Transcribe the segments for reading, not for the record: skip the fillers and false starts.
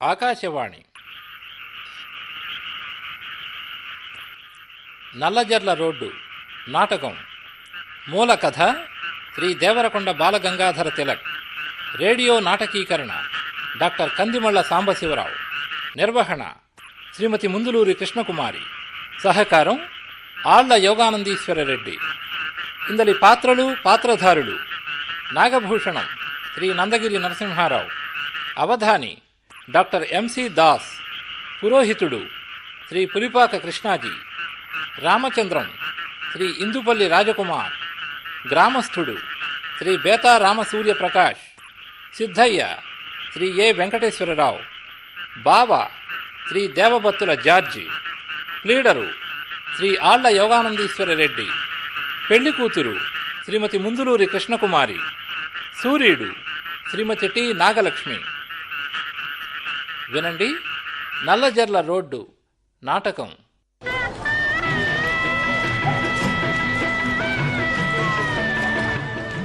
Akashvani Nallajerla road నాటకం. మూల కథ శ్రీ దేవరకొండ బాలగంగాధర తిలక్. రేడియో నాటకీకరణ డాక్టర్ కందిమళ్ల సాంబశివరావు. నిర్వహణ శ్రీమతి ముందులూరి కృష్ణకుమారి. సహకారం ఆళ్ల యోగానందీశ్వర రెడ్డి. ఇందలి పాత్రలు పాత్రధారులు: నాగభూషణం శ్రీ నందగిరి నరసింహారావు, అవధాని డాక్టర్ ఎంసి దాస్, పురోహితుడు శ్రీ పులిపాక కృష్ణాజీ, రామచంద్రం శ్రీ ఇందుపల్లి రాజకుమార్, గ్రామస్థుడు శ్రీ బేతా రామసూర్యప్రకాష్, సిద్ధయ్య శ్రీ ఏ వెంకటేశ్వరరావు, బావ శ్రీ దేవబత్తుల జార్జి, ప్లీడరు శ్రీ ఆళ్ల యోగానందీశ్వర రెడ్డి, పెళ్లి కూతురు శ్రీమతి ముందులూరి కృష్ణకుమారి, సూర్యుడు శ్రీమతి టి నాగలక్ష్మి. వినండి నల్లజర్ల రోడ్డు నాటకం.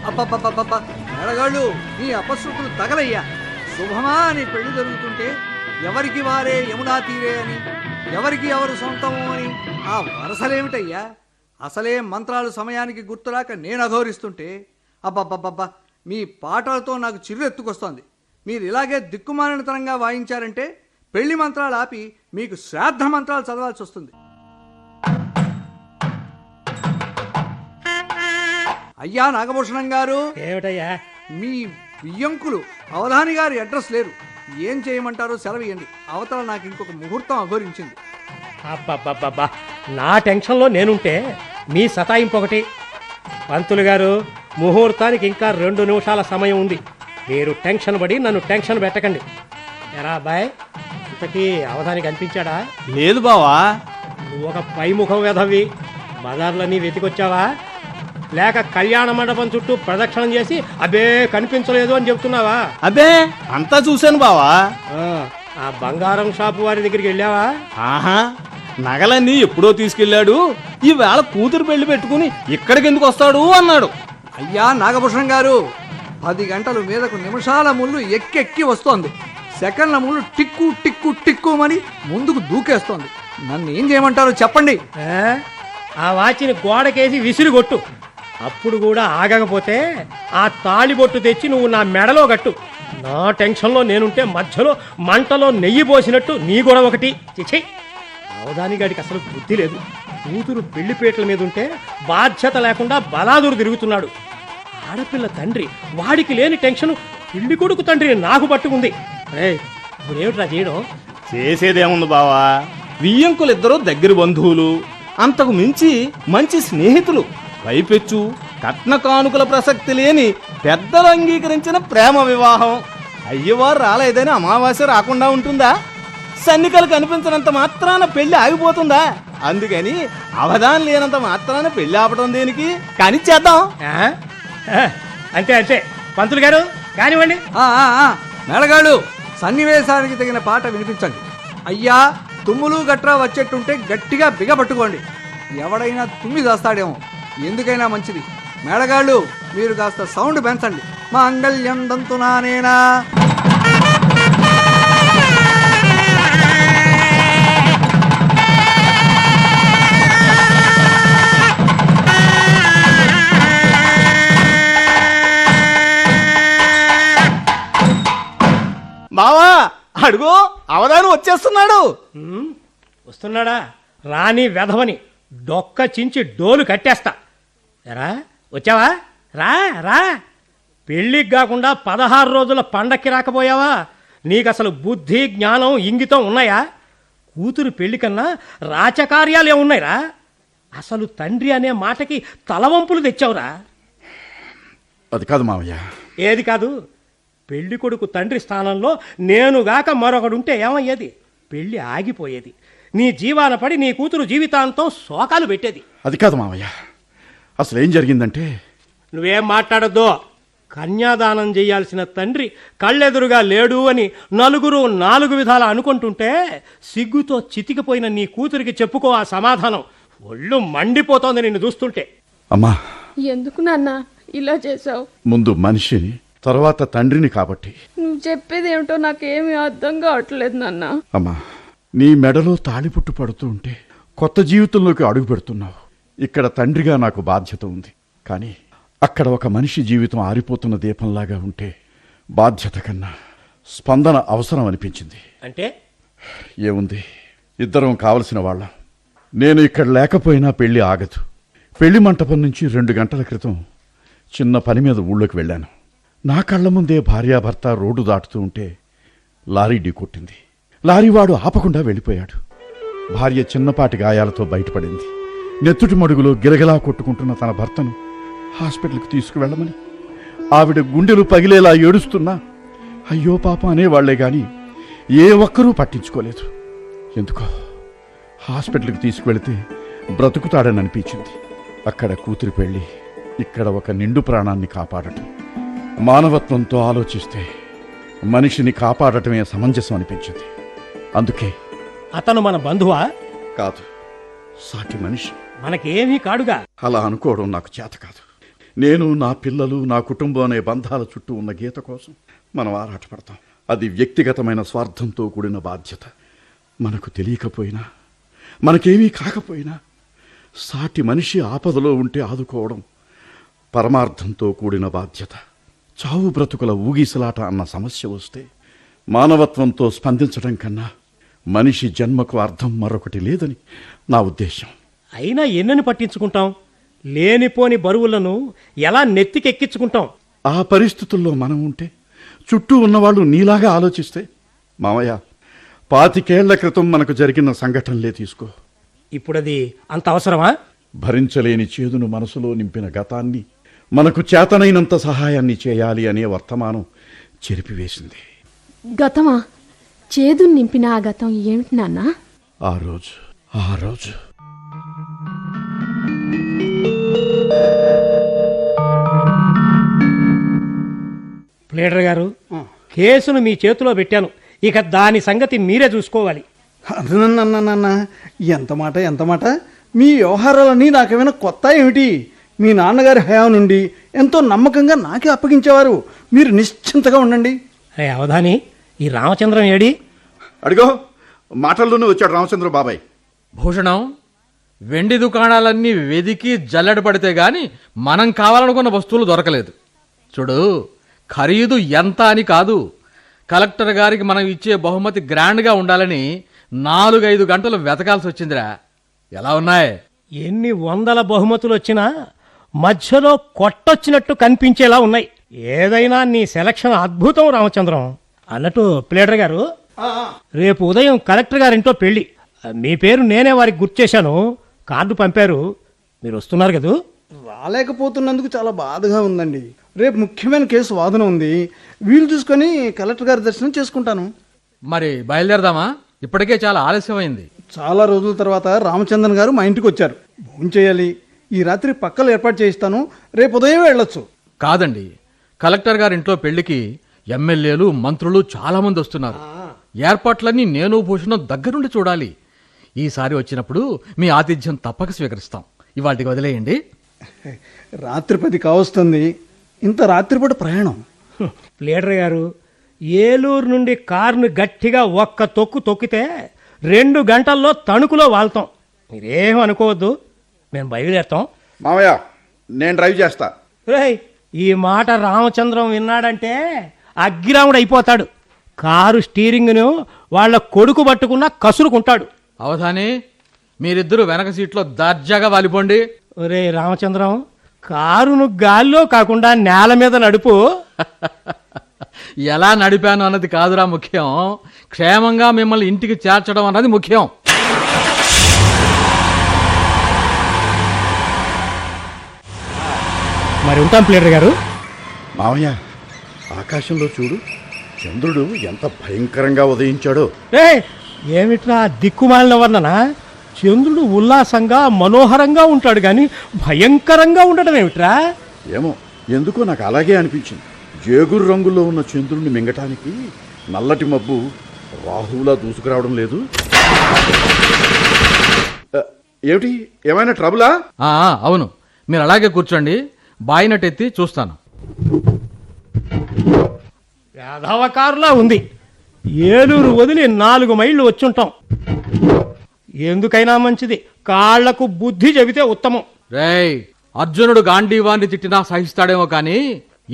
అబ్బబ్బబ్బబ్బ, మెడగాళ్ళు నీ అపశృతులు తగలయ్యా. శుభమా అని పెళ్లి జరుగుతుంటే ఎవరికి వారే యమునా తీరే అని, ఎవరికి ఎవరు సొంతము అని ఆ వరసలేమిటయ్యా? అసలే మంత్రాలు సమయానికి గుర్తురాక నేను అఘోరిస్తుంటే అబ్బబ్బబ్బబ్బా, మీ పాటలతో నాకు చిర్రెత్తుకొస్తోంది. మీరు ఇలాగే దిక్కుమాలినతనంగా వాయించారంటే పెళ్లి మంత్రాలు ఆపి మీకు శ్రాద్ధ మంత్రాలు చదవాల్సి వస్తుంది. అయ్యా నాగభూషణం గారు, ఏమిటయ్యా? మీ బియ్యంకులు అవధాని గారి అడ్రస్ లేరు. ఏం చేయమంటారో సెలవియండి. అవతల నాకు ఇంకొక ముహూర్తం అఘోరించింది. అబ్బబ్బబ్బబ్బా, నా టెన్షన్లో నేనుంటే మీ సతాయింపు ఒకటి. పంతులు గారు, ముహూర్తానికి ఇంకా 2 నిమిషాల సమయం ఉంది. మీరు టెన్షన్ పడి నన్ను టెన్షన్ పెట్టకండి. ఎరా అబ్బాయ్, ఇంతకీ అవధాని కనిపించాడా? లేదు బావా. నువ్వు ఒక పైముఖం వెధవి. బజార్లన్నీ వెతికొచ్చావా? లేక కళ్యాణ మండపం చుట్టూ ప్రదక్షిణం చేసి అబ్బే కనిపించలేదు అని చెప్తున్నావా? అబ్బే అంతా చూశాను బావా. ఆ బంగారం షాపు వారి దగ్గరికి వెళ్ళావా? ఆహా, నగలన్నీ ఎప్పుడో తీసుకెళ్లాడు. ఈవేళ కూతురు పెళ్లి పెట్టుకుని ఇక్కడికి ఎందుకు వస్తాడు అన్నాడు. అయ్యా నాగభూషణం గారు, 10 గంటలు మీదకు నిమిషాల ముళ్ళు ఎక్కెక్కి వస్తోంది. సెకండ్ల ముళ్ళు టిక్కు టిక్కు టిక్కుమని ముందుకు దూకేస్తోంది. నన్ను ఏం చేయమంటారో చెప్పండి. ఆ వాచిని గోడకేసి విసిరి కొట్టు. అప్పుడు కూడా ఆగకపోతే ఆ తాళిబొట్టు తెచ్చి నువ్వు నా మెడలో గట్టు. నా టెన్షన్లో నేనుంటే మధ్యలో మంటలో నెయ్యి పోసినట్టు నీ కూడా ఒకటి. చిచ్చి, అవధాని గాడికి అసలు బుద్ధి లేదు. కూతురు పెళ్లిపేటల మీద ఉంటే బాధ్యత లేకుండా బలాదురు తిరుగుతున్నాడు. ఆడపిల్ల తండ్రి వాడికి లేని టెన్షన్ పెళ్లి కొడుకు తండ్రి నాకు పట్టుకుంది. ఇప్పుడేమిట్రా చేయడం? చేసేదేముంది బావా, వియ్యంకులిద్దరూ దగ్గర బంధువులు, అంతకు మించి మంచి స్నేహితులు. పైపెచ్చు కట్న కానుకల ప్రసక్తి లేని పెద్దలు అంగీకరించిన ప్రేమ వివాహం. అయ్యవారు రాలేదని అమావాస్య రాకుండా ఉంటుందా? సన్నికలు కనిపించినంత మాత్రాన పెళ్లి ఆగిపోతుందా? అందుకని అవధానం లేనంత మాత్రాన పెళ్లి ఆపడం దేనికి? కానీ చేద్దాం. అంతే అంతే. పంతులు గారు కానివ్వండి. మెడగాళ్ళు, సన్నివేశానికి తగిన పాట వినిపించండి. అయ్యా, తుమ్ములు గట్రా వచ్చేట్టుంటే గట్టిగా బిగపట్టుకోండి. ఎవడైనా తుమ్మి దాస్తాడేమో. ఎందుకైనా మంచిది. మేడగాళ్ళు, మీరు కాస్త సౌండ్ పెంచండి. మాంగళ్యం దంతునానేనా. బావా అడుగు, అవధానం వచ్చేస్తున్నాడు. వస్తున్నాడా? రాని వెధవని డొక్క చించి డోలు కట్టేస్తా. ఎరా వచ్చావా? రా రా. పెళ్ళికి కాకుండా 16 రోజుల పండక్కి రాకపోయావా? నీకసలు బుద్ధి జ్ఞానం ఇంగితం ఉన్నాయా? కూతురు పెళ్లి కన్నా రాచకార్యాలు ఏమున్నాయిరా? అసలు తండ్రి అనే మాటకి తలవంపులు తెచ్చావురా. అది కాదు మావయ్య. ఏది కాదు? పెళ్లి కొడుకు తండ్రి స్థానంలో నేనుగాక మరొకడుంటే ఏమయ్యేది? పెళ్లి ఆగిపోయేది. నీ జీవాన పడి నీ కూతురు జీవితాంతం శోకాలు పెట్టేది. అది కాదు మావయ్య. అసలు ఏం జరిగిందంటే... నువ్వేం మాట్లాడద్దో. కన్యాదానం చేయాల్సిన తండ్రి కళ్ళెదురుగా లేడు అని నలుగురు 4 విధాల అనుకుంటుంటే సిగ్గుతో చితికిపోయిన నీ కూతురికి చెప్పుకో ఆ సమాధానం. ఒళ్ళు మండిపోతోంది నిన్ను చూస్తుంటే. అమ్మా, ఎందుకు నాన్న ఇలా చేసావు? ముందు మనిషిని, తర్వాత తండ్రిని కాబట్టి. నువ్వు చెప్పేది ఏమిటో నాకేమీ అర్థం కావట్లేదు నాన్న. అమ్మా, నీ మెడలో తాళిపుట్టు పడుతూ ఉంటే కొత్త జీవితంలోకి అడుగు పెడుతున్నావు. ఇక్కడ తండ్రిగా నాకు బాధ్యత ఉంది. కానీ అక్కడ ఒక మనిషి జీవితం ఆరిపోతున్న దీపంలాగా ఉంటే బాధ్యత కన్నా స్పందన అవసరం అనిపించింది. అంటే ఏముంది, ఇద్దరం కావలసిన వాళ్ళం. నేను ఇక్కడ లేకపోయినా పెళ్లి ఆగదు. పెళ్లి మంటపం నుంచి 2 గంటల క్రితం చిన్న పని మీద ఊళ్ళోకి వెళ్ళాను. నా కళ్ళ ముందే భార్యాభర్త రోడ్డు దాటుతూ ఉంటే లారీ ఢీకొట్టింది. లారీవాడు ఆపకుండా వెళ్ళిపోయాడు. భార్య చిన్నపాటి గాయాలతో బయటపడింది. నెత్తుటి మడుగులో గిలగిలా కొట్టుకుంటున్న తన భర్తను హాస్పిటల్కి తీసుకువెళ్ళమని ఆవిడ గుండెలు పగిలేలా ఏడుస్తున్నా అయ్యో పాపం అనేవాళ్లే గాని ఏ ఒక్కరూ పట్టించుకోలేదు. ఎందుకో హాస్పిటల్కి తీసుకువెళితే బ్రతుకుతాడని అనిపించింది. అక్కడ కూతురి పెళ్ళి, ఇక్కడ ఒక నిండు ప్రాణాన్ని కాపాడటం. మానవత్వంతో ఆలోచిస్తే మనిషిని కాపాడటమే సమంజసం అనిపించింది. అందుకే అతను మన బంధువా? కాదు, సాటి మనిషి. మనకేమీ కాడుగా. అలా అనుకోవడం నాకు చేత కాదు. నేను, నా పిల్లలు, నా కుటుంబం అనే బంధాల చుట్టూ ఉన్న గీత కోసం మనం ఆరాటపడతాం. అది వ్యక్తిగతమైన స్వార్థంతో కూడిన బాధ్యత. మనకు తెలియకపోయినా, మనకేమీ కాకపోయినా సాటి మనిషి ఆపదలో ఉంటే ఆదుకోవడం పరమార్థంతో కూడిన బాధ్యత. చావు బ్రతుకుల ఊగిసలాట అన్న సమస్య వస్తే మానవత్వంతో స్పందించడం కన్నా మనిషి జన్మకు అర్థం మరొకటి లేదని నా ఉద్దేశం. అయినా ఎన్నని పట్టించుకుంటాం? లేనిపోని బరువులను ఎలా నెత్తికెక్కించుకుంటాం? ఆ పరిస్థితుల్లో మనం ఉంటే, చుట్టూ ఉన్నవాళ్ళు నీలాగా ఆలోచిస్తే, మామయ్య 25 ఏళ్ల క్రితం మనకు జరిగిన సంఘటనలే తీసుకో. ఇప్పుడది అంత అవసరమా? భరించలేని చేదును మనసులో నింపిన గతాన్ని మనకు చేతనైనంత సహాయాన్ని చేయాలి అనే వర్తమానం చెరిపివేసింది. గతమా? చేదు నింపిన ఆ గతం ఏమిటి నాన్న? ఆ రోజు ప్లేడర్ గారు, కేసును మీ చేతిలో పెట్టాను. ఇక దాని సంగతి మీరే చూసుకోవాలి. అదనన్న ఎంత మాట. మీ వ్యవహారాలన్నీ నాకేమైనా కొత్త ఏమిటి? మీ నాన్నగారి హయాం నుండి ఎంతో నమ్మకంగా నాకే అప్పగించేవారు. మీరు నిశ్చింతగా ఉండండి. అరే అవధాని, ఈ రామచంద్రం ఏడి? అడిగో, మాటల్లోనే వచ్చాడు రామచంద్ర బాబాయ్. భూషణం, వెండి దుకాణాలన్నీ వెదికి జల్లెడ పడితే గాని మనం కావాలనుకున్న వస్తువులు దొరకలేదు. చూడు, ఖరీదు ఎంత అని కాదు, కలెక్టర్ గారికి మనం ఇచ్చే బహుమతి గ్రాండ్గా ఉండాలని 4-5 గంటలు వెతకాల్సి వచ్చిందిరా. ఎలా ఉన్నాయి? ఎన్ని వందల బహుమతులు వచ్చినా మధ్యలో కొట్టొచ్చినట్టు కనిపించేలా ఉన్నాయి. ఏదైనా నీ సెలక్షన్ అద్భుతం రామచంద్రం. అన్నట్టు ప్లేడర్ గారు, రేపు ఉదయం కలెక్టర్ గారింటో పెళ్లి. మీ పేరు నేనే వారికి గుర్తు చేశాను. కార్డు పంపారు. మీరు వస్తున్నారు కదూ? రాలేకపోతున్నందుకు చాలా బాధగా ఉందండి. రేపు ముఖ్యమైన కేసు వాదన ఉంది. వీలు చూసుకొని కలెక్టర్ గారి దర్శనం చేసుకుంటాను. మరి బయలుదేరదామా? ఇప్పటికే చాలా ఆలస్యమైంది. చాలా రోజుల తర్వాత రామచంద్రన్ గారు మా ఇంటికి వచ్చారు. భోజనం చేయాలి. ఈ రాత్రి పక్కలు ఏర్పాటు చేయిస్తాను. రేపు ఉదయం వెళ్ళొచ్చు. కాదండి, కలెక్టర్ గారి ఇంట్లో పెళ్లికి ఎమ్మెల్యేలు, మంత్రులు చాలా మంది వస్తున్నారు. ఏర్పాట్లన్నీ నేను భూషణం దగ్గరుండి చూడాలి. ఈసారి వచ్చినప్పుడు మీ ఆతిథ్యం తప్పక స్వీకరిస్తాం. ఇవాటికి వదిలేయండి. రాత్రి 10 కావస్తుంది. ఇంత రాత్రిపూట ప్రయాణం. ప్లేడర్ గారు, ఏలూరు నుండి కారును గట్టిగా ఒక్క తొక్కు తొక్కితే 2 గంటల్లో తణుకులో వాళ్తాం. మీరేం అనుకోవద్దు, మేము బయలుదేరుతాం. మామయ్య, నేను డ్రైవ్ చేస్తా. రేయ్, ఈ మాట రామచంద్రం విన్నాడంటే అగ్గిరాముడు అయిపోతాడు. కారు స్టీరింగ్ను వాళ్ళ కొడుకు పట్టుకున్నా కసురుకుంటాడు. అవధాని, మీరిద్దరూ వెనక సీట్లో దర్జాగా వాలిపోండి. ఒరే రామచంద్రం, కారును గాల్లో కాకుండా నేల మీద నడుపు. ఎలా నడిపాను అన్నది కాదురా ముఖ్యం, క్షేమంగా మిమ్మల్ని ఇంటికి చేర్చడం అన్నది ముఖ్యం. మరి ఉంటాం ప్లేడర్ గారు. మామయ్య, ఆకాశంలో చూడు, చంద్రుడు ఎంత భయంకరంగా ఉదయించాడో. రే, ఏమిట్రా దిక్కుమాలిన వర్ణన? చంద్రుడు ఉల్లాసంగా మనోహరంగా ఉంటాడు కానీ భయంకరంగా ఉండడం ఏమిట్రా? ఏమో, ఎందుకో నాకు అలాగే అనిపించింది. జేగురు రంగులో ఉన్న చంద్రుడిని మింగటానికి నల్లటి మబ్బు రాహువులా దూసుకురావడం లేదు. ఏమిటి, ఏమైనా ట్రబులా? అవును, మీరు అలాగే కూర్చోండి, బాయినట్టెత్తి చూస్తాను. యాదవకారులా ఉంది. ఏలూరు వదిలి 4 మైళ్ళు వచ్చుంటాం. ఎందుకైనా మంచిది కాళ్లకు బుద్ధి చెబితే ఉత్తమం. రేయ్, అర్జునుడు గాంధీవాన్ని తిట్టినా సహిస్తాడేమో కానీ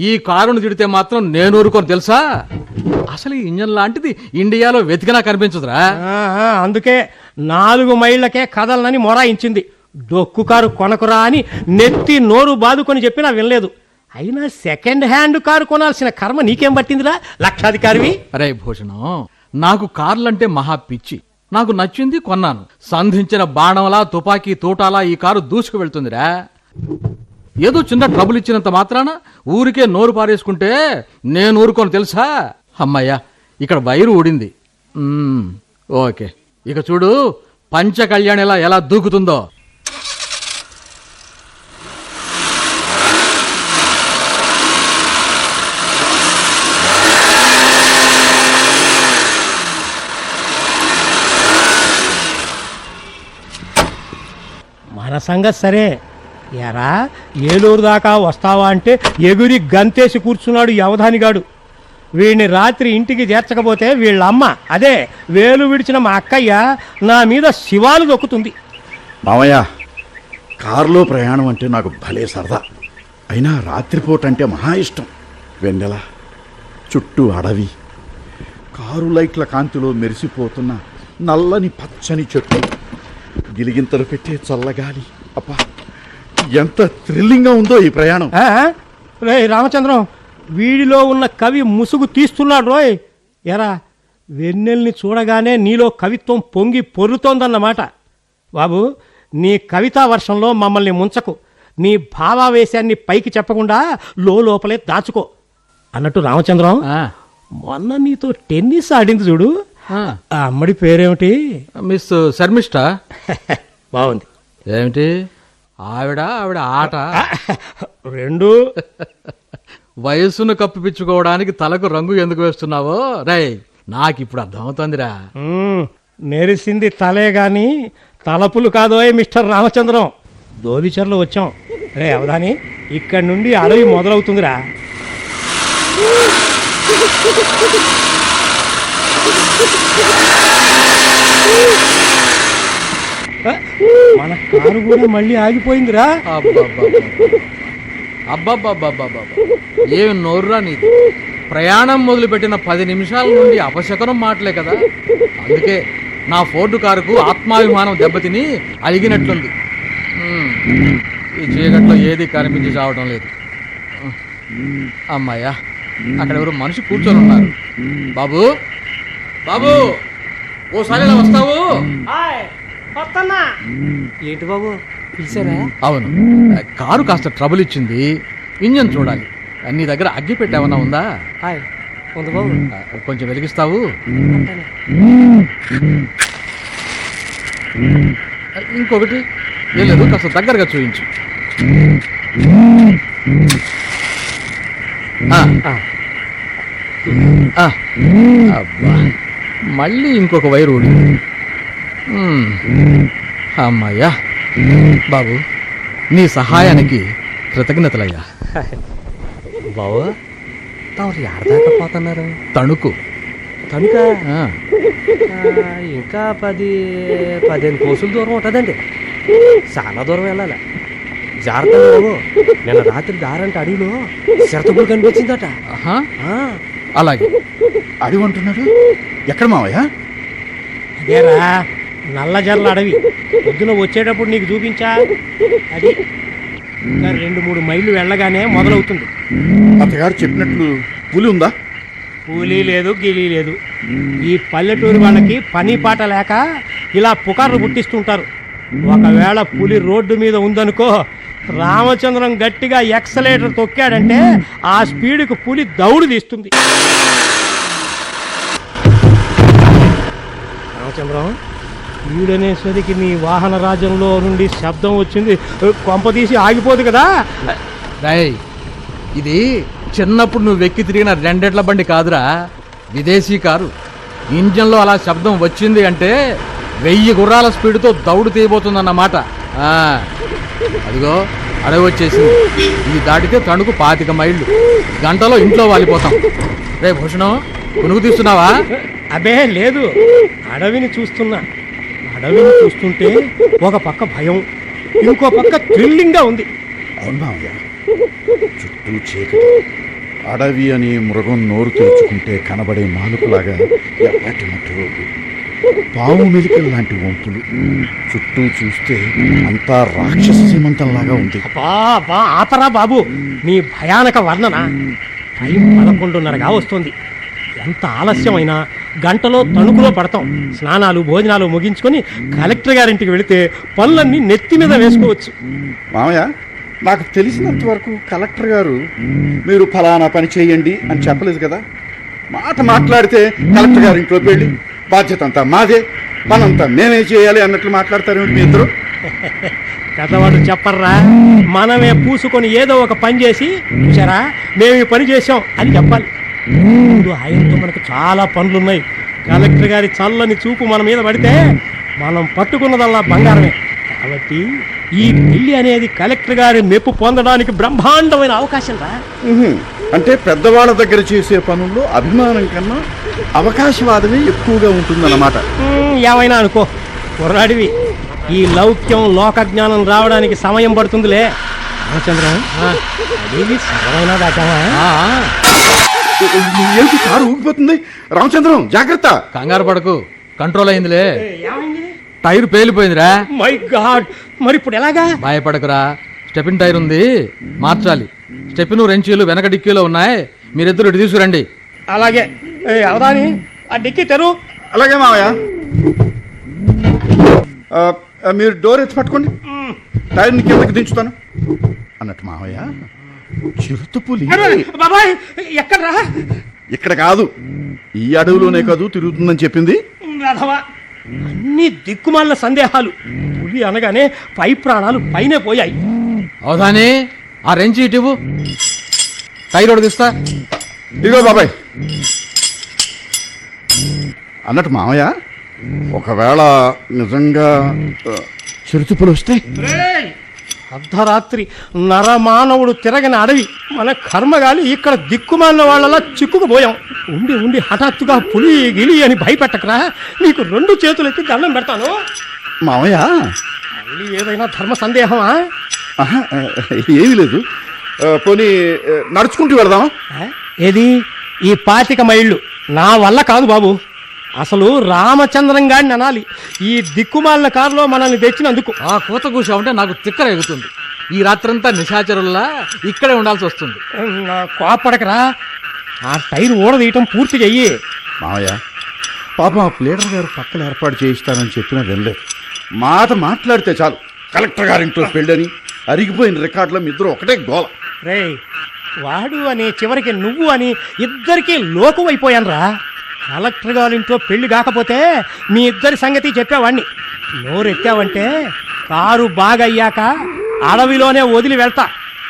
ఈ కారును తిడితే మాత్రం నేను ఊరుకొని తెలుసా? అసలు ఈ ఇంజన్ లాంటిది ఇండియాలో వెతికినా కనిపించదురా. అందుకే 4 మైళ్ళకే కదలనని మొరాయించింది. డొక్కు కారు కొనకురా అని నెత్తి నోరు బాదుకొని చెప్పినా వినలేదు. అయినా సెకండ్ హ్యాండ్ కారు కొనాల్సిన కర్మ నీకేం పట్టిందిరా లక్షాధికారివి. అరే భూషణం, నాకు కార్లంటే మహా పిచ్చి. నాకు నచ్చింది కొన్నాను. సంధించిన బాణంలా తుపాకీ తోటాలా ఈ కారు దూసుకు వెళ్తుందిరా. ఏదో చిన్న ట్రబుల్ ఇచ్చినంత మాత్రాన ఊరికే నోరు పారేసుకుంటే నేను ఊరుకోను తెలుసా? అమ్మయ్యా, ఇక్కడ వైరు ఊడింది. ఓకే, ఇక చూడు పంచ కళ్యాణిలా ఎలా దూకుతుందో. మన సంగతి సరే, ఎరా ఏలూరు దాకా వస్తావా అంటే ఎగురి గంతేసి కూర్చున్నాడు యవధానిగాడు. వీడిని రాత్రి ఇంటికి చేర్చకపోతే వీళ్ళమ్మ, అదే వేలు విడిచిన మా అక్కయ్య, నా మీద శివాలు దొక్కుతుంది. మామయ్య, కారులో ప్రయాణం అంటే నాకు భలే సరదా. అయినా రాత్రిపూట అంటే మహా ఇష్టం. వెన్నెల, చుట్టూ అడవి, కారు లైట్ల కాంతిలో మెరిసిపోతున్న నల్లని పచ్చని చెట్లు, గిలిగింతలు పెట్టే చల్లగాలి. అబ్బా, ఎంత థ్రిల్లింగ్గా ఉందో ఈ ప్రయాణం. రే రామచంద్రం, వీడిలో ఉన్న కవి ముసుగు తీస్తున్నాడు రోయ్. ఎరా, వెన్నెల్ని చూడగానే నీలో కవిత్వం పొంగి పొర్లుతోందన్నమాట. బాబు, నీ కవితా వర్షంలో మమ్మల్ని ముంచకు. నీ భావావేశాన్ని పైకి చెప్పకుండా లోపలే దాచుకో. అన్నట్టు రామచంద్రం, మొన్న నీతో టెన్నిస్ ఆడింది చూడు, ఆ అమ్మడి పేరేమిటి? మిస్ శర్మిష్ఠా. బాగుంది. ఏమిటి ఆవిడ ఆట? రెండు. వయస్సును కప్పిపించుకోవడానికి తలకు రంగు ఎందుకు వేస్తున్నావో రై, నాకిప్పుడు అర్థమవుతోందిరా. మెరిసింది తలే గాని తలపులు కాదోయ్ మిస్టర్ రామచంద్రం. దోబిచర్లో వచ్చాం. రే అవధాని, ఇక్కడి నుండి అడవి మొదలవుతుందిరా. మన కారు కూడా మళ్ళీ ఆగిపోయిందిరా. అబ్బబ్బబ్బబ్బబ్బ, ఏమి నోర్రా నీది. ప్రయాణం మొదలుపెట్టిన 10 నిమిషాల నుండి అపశకనం మాటలే కదా. అందుకే నా ఫోర్డు కారుకు ఆత్మాభిమానం దెబ్బతిని అలిగినట్లుంది. ఈ చీకట్లో ఏది కనిపించి చావటం లేదు. అమ్మాయ్యా, అక్కడ ఎవరు మనిషి కూర్చొని ఉన్నారు. బాబు, బాబు, ఓసారి ఇలా వస్తావు? ఏంటి బాబు పిలిచారా? అవును, కారు కాస్త ట్రబుల్ ఇచ్చింది. ఇంజన్ చూడాలి. నీ దగ్గర అగ్గి పెట్టేమన్నా ఉందా? ఉంది బాబు. కొంచెం వెలిగిస్తావు? ఇంకొకటి ఏం లేదు, కాస్త దగ్గరగా చూయించు. అబ్బా, మళ్ళీ ఇంకొక వైరు ఊడింది. అమ్మాయ్యా, బాబు నీ సహాయానికి కృతజ్ఞతలయ్యా. బాబు, తమరు ఎడదాకా పోతున్నారు? తణుకు. తణుక ఇంకా 10-15 కోసుల దూరం ఉంటుందండి. చాలా దూరం వెళ్ళాలి. జాగ్రత్త బాబు. నిన్న రాత్రి దారంటే అడవిలో చిరతపులు కనిపించిందట. అలాగే. అడవి అంటున్నాడు? ఎక్కడ మావయ్య? అదేరా, నల్లజర్ల అడవి. పొద్దున వచ్చేటప్పుడు నీకు చూపించా. అది ఇంకా 2-3 మైళ్ళు వెళ్ళగానే మొదలవుతుంది. అత్తగారు చెప్పినట్లు పులి ఉందా? కూలీ లేదు, గిలీ లేదు. ఈ పల్లెటూరు వాళ్ళకి పని పాట లేక ఇలా పుకార్లు పుట్టిస్తుంటారు. ఒకవేళ పులి రోడ్డు మీద ఉందనుకో, రామచంద్రం గట్టిగా ఎక్సలేటర్ తొక్కాడంటే ఆ స్పీడ్కు పులి దౌడు తీస్తుంది. రామచంద్రం, ఈడనేసరికి నీ వాహన రాజ్యంలో నుండి శబ్దం వచ్చింది. కొంపదీసి ఆగిపోదు కదా? రాయ్, ఇది చిన్నప్పుడు నువ్వు వెక్కి తిరిగిన 2 ఎడ్ల బండి కాదురా, విదేశీ కారు. ఇంజన్లో అలా శబ్దం వచ్చింది అంటే 1000 గుర్రాల స్పీడ్తో దౌడు తీయబోతుందన్నమాట. అదిగో అడవి వచ్చేసింది. ఈ దాటితే తణుకు 25 మైళ్ళు, గంటలో ఇంట్లో వాలిపోతాం. రే భూషణం, పునుగు తీస్తున్నావా? అబే లేదు, అడవిని చూస్తున్నా. అడవిని చూస్తుంటే ఒక పక్క భయం, ఇంకో పక్క థ్రిల్లింగ్గా ఉంది. అవును మామయ్య, చుట్టూ చీకటి, అడవి అనే మృగం నోరు తెరుచుకుంటే కనబడే నాలుకలాగా ఎర్రటి మట్టి రోడ్డు, పాము మెలికలు లాంటి వంపులు, చుట్టూ చూస్తే అంతా రాక్షస సీమంతంలాగా ఉంది. బా ఆపరా బాబు నీ భయానక వర్ణన. టైం 11:30గా వస్తుంది. ఎంత ఆలస్యమైనా గంటలో తణుకులో పడతాం. స్నానాలు భోజనాలు ముగించుకొని కలెక్టర్ గారింటికి వెళితే పనులన్నీ నెత్తి మీద వేసుకోవచ్చు. మామయ్య, నాకు తెలిసినంత వరకు కలెక్టర్ గారు మీరు ఫలానా పని చేయండి అని చెప్పలేదు కదా. మాట మాట్లాడితే కలెక్టర్ గారి ఇంట్లోకి వెళ్ళి బాధ్యత అంతా మాదే, పనంతా మేమే చేయాలి అన్నట్లు మాట్లాడతారు మీ ఇద్దరు. పెద్దవాడు చెప్పర్రా, మనమే పూసుకొని ఏదో ఒక పని చేసి చూసారా మేము ఈ పని చేసాం అని చెప్పాలి. ముందు ఆయనతో మనకు చాలా పనులున్నాయి. కలెక్టర్ గారి చల్లని చూపు మన మీద పడితే మనం పట్టుకున్నదల్లా బంగారమే. కాబట్టి ఈ పెళ్లి అనేది కలెక్టర్ గారి మెప్పు పొందడానికి బ్రహ్మాండమైన అవకాశం రా. అంటే పెద్దవాళ్ళ దగ్గర చేసే పనుల్లో అభిమానం కన్నా అవకాశవాదమే ఎక్కువగా ఉంటుందన్నమాట. ఏమైనా అనుకో కుర్రాడివి, ఈ లౌక్యం లోకజ్ఞానం రావడానికి సమయం పడుతుందిలే. రామచంద్రం, అదేవి సరమైనా దాటావా? ఏంటి కారు ఊగిపోతుంది? రామచంద్రం జాగ్రత్త. కంగారు పడకు, కంట్రోల్ అయిందిలే. టైర్ పేలిపోయిందిరా. మై గాడ్, మరి ఇప్పుడు ఎలాగా? భయపడకురా, స్టెపిన్ టైర్ ఉంది, మార్చాలి. స్టెపిన్ రెంచీలు వెనక డిక్కీలో ఉన్నాయి, మీరిద్దరు ఇటు తీసుకురండి. అలాగే. అవదాని ఆ డిక్కీ తెరు. అలాగే మావయ్య, మీరు డోర్ ఎత్తి పట్టుకోండి, టైర్ని కిందకి దించుతాను అన్నట్టు. మావయ్య, చిరుతపులి బాబాయ్ ఎక్కడ్రా? ఇక్కడ కాదు, ఈ అడవిలోనే కాదు తిరుగుతుందని చెప్పింది. రాధవా, అన్ని దిక్కుమాలిన సందేహాలు. పులి అనగానే పై ప్రాణాలు పైనే పోయాయి. అవుదాని ఆ రెంచి ఇటు, టైర్ ఒకటి తీస్తా. ఇదిగో బాబాయ్. అన్నట్టు మామయ్య, ఒకవేళ నిజంగా చిరుతపులు వస్తే? అర్ధరాత్రి నరమానవుడు తిరగని అడవి, మన కర్మగాలి ఇక్కడ దిక్కుమాలిన వాళ్ళలా చిక్కుకుపోయాం. ఉండి ఉండి హఠాత్తుగా పులి గిలి అని భయపెట్టకరా, నీకు 2 చేతులు ఎత్తి దండం పెడతాను. మామయ్య, మళ్ళీ ఏదైనా ధర్మ సందేహమా? ఏమీ లేదు, పోనీ నడుచుకుంటూ వెళదాం. ఏది ఈ 25 మైళ్ళు? నా వల్ల కాదు బాబు. అసలు రామచంద్రం గారిని అనాలి ఈ దిక్కుమాలిన కారులో మనల్ని తెచ్చినందుకు. ఆ కూత కూసా ఉంటే నాకు తిక్కర ఎగుతుంది. ఈ రాత్రంతా నిశాచరుల్లా ఇక్కడే ఉండాల్సి వస్తుంది. కోపడకరా, ఆ టైర్ ఊడదీయటం పూర్తి చెయ్యి. మామయ్య, పాపం ఆ ప్లేడర్ గారు పక్కన ఏర్పాటు చేయిస్తానని చెప్పినా వినలేదు. మాట మాట్లాడితే చాలు కలెక్టర్ గారింట్లో పెళ్ళని అరిగిపోయిన రికార్డులో మీ ఇద్దరు ఒకటే గోల. రే, వాడు అని చివరికి నువ్వు అని ఇద్దరికీ లోకువైపోయానురా. కలెక్టర్ గారింట్లో పెళ్లి కాకపోతే మీ ఇద్దరి సంగతి చెప్పేవాడిని. నోరెత్తావంటే కారు బాగయ్యాక అడవిలోనే వదిలి వెళ్తా.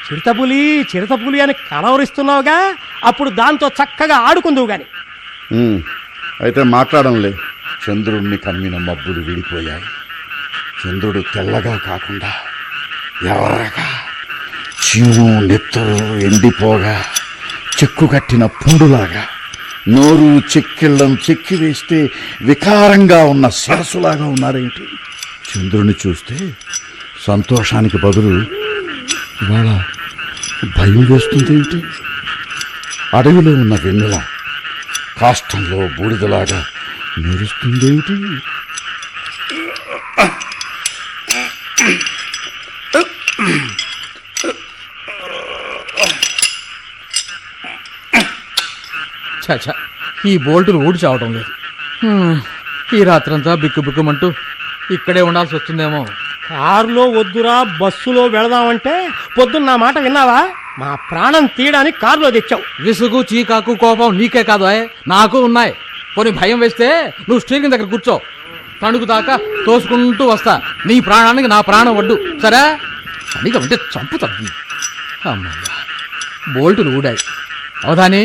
చిరుతపులి అని కలవరిస్తున్నావుగా, అప్పుడు దాంతో చక్కగా ఆడుకుందువు గాని. అయితే మాట్లాడంలే. చంద్రుడిని కమ్మిన మబ్బులు విడిపోయాయి. చంద్రుడు తెల్లగా కాకుండా ఎర్రగా, చీము నెత్తరు ఎండిపోగా, చెక్కు కట్టిన పుండులాగా, నోరు చెక్కిళ్ళం చెక్కి వేస్తే వికారంగా ఉన్న సరస్సులాగా ఉన్నారేంటి? చంద్రుని చూస్తే సంతోషానికి బదులు ఇవాళ భయం వేస్తుందేంటి? అడవిలో ఉన్న వెన్నెల కాష్టంలో బూడిదలాగా మెరుస్తుందేంటి? చచ్చా, ఈ బోల్టులు ఊడి చావటం లేదు. ఈ రాత్రంతా బిక్కుబిక్కుమంటూ ఇక్కడే ఉండాల్సి వస్తుందేమో. కారులో వద్దురా, బస్సులో వెళదామంటే పొద్దున్న నా మాట విన్నావా? మా ప్రాణం తీయడానికి కారులో తెచ్చావు. విసుగు, చీకాకు, కోపం నీకే కాదు, నాకు ఉన్నాయి. కొన్ని భయం వేస్తే నువ్వు స్టీరింగ్ దగ్గర కూర్చో, తణుకు దాకా తోసుకుంటూ వస్తా. నీ ప్రాణానికి నా ప్రాణం వడ్డు, సరే? సరిగా ఉంటే చంపుతా. అమ్మయ్యా, బోల్టులు ఊడాయి. అవధాని,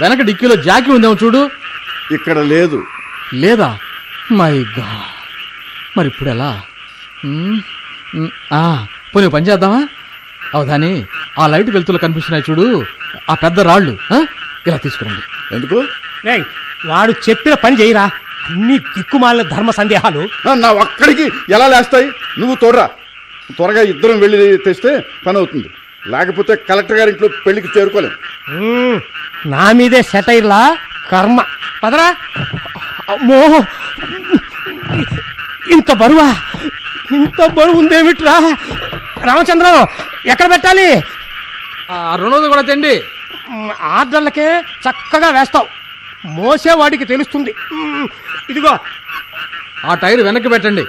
వెనక డిక్కీలో జాకీ ఉందేమో చూడు. ఇక్కడ లేదు. లేదా? మై గాడ్, మరి ఇప్పుడు ఎలా? పోనీ పని చేద్దామా? అవధాని ఆ లైట్ వెలుతులు కనిపిస్తున్నాయి చూడు, ఆ పెద్ద రాళ్ళు ఇలా తీసుకురండి. ఎందుకు? రేయ్, వాడు చెప్పిన పని చేయరా, అన్ని దిక్కుమాలిన ధర్మ సందేహాలు. నా ఒక్కడికి ఎలా లేస్తాయి? నువ్వు తోడరా, త్వరగా ఇద్దరం వెళ్ళి తెస్తే పని అవుతుంది. లేకపోతే కలెక్టర్ గారి ఇంట్లో పెళ్లికి చేరుకోలేం. నా మీదే సెటైర్లా కర్మ. పదరా. అమ్మో, ఇంత బరువా? ఇంత బరువు ఉందేమిట్రా? రామచంద్రం, ఎక్కడ పెట్టాలి? ఆ 200 కూడా తెండి. ఆర్డర్లకే చక్కగా వేస్తావు, మోసేవాడికి తెలుస్తుంది. ఇదిగో ఆ టైర్ వెనక్కి పెట్టండి.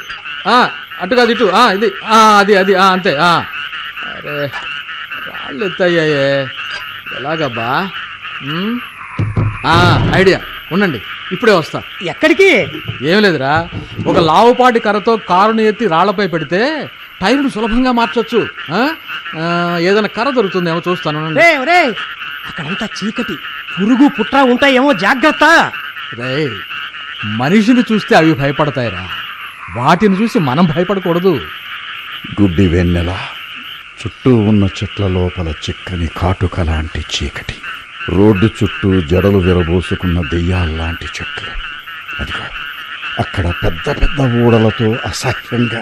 అటు కాదు ఇటు, ఇది అది అది అంతే. అరే రాళ్ళు ఎత్తయ్యాయే, ఎలాగబ్బా? ఐడియా, ఉండండి, ఇప్పుడే వస్తా. ఎక్కడికి? ఏం లేదురా, ఒక లావుపాటి కర్రతో కారుని ఎత్తి రాళ్లపై పెడితే టైర్ను సులభంగా మార్చొచ్చు. ఏదైనా కర్ర దొరుకుతుందేమో చూస్తాను. అక్కడంతా చీకటి, పురుగు పుట్ర ఉంటాయేమో, జాగ్రత్త. రే, మనిషిని చూస్తే అవి భయపడతాయిరా, వాటిని చూసి మనం భయపడకూడదు. గుడ్డి వెన్నెల, చుట్టూ ఉన్న చెట్ల లోపల చిక్కని కాటుక లాంటి చీకటి, రోడ్డు చుట్టూ జడలు విరబోసుకున్న దెయ్యాల్లాంటి చెట్లు. అదిగో అక్కడ పెద్ద పెద్ద ఊడలతో అసహ్యంగా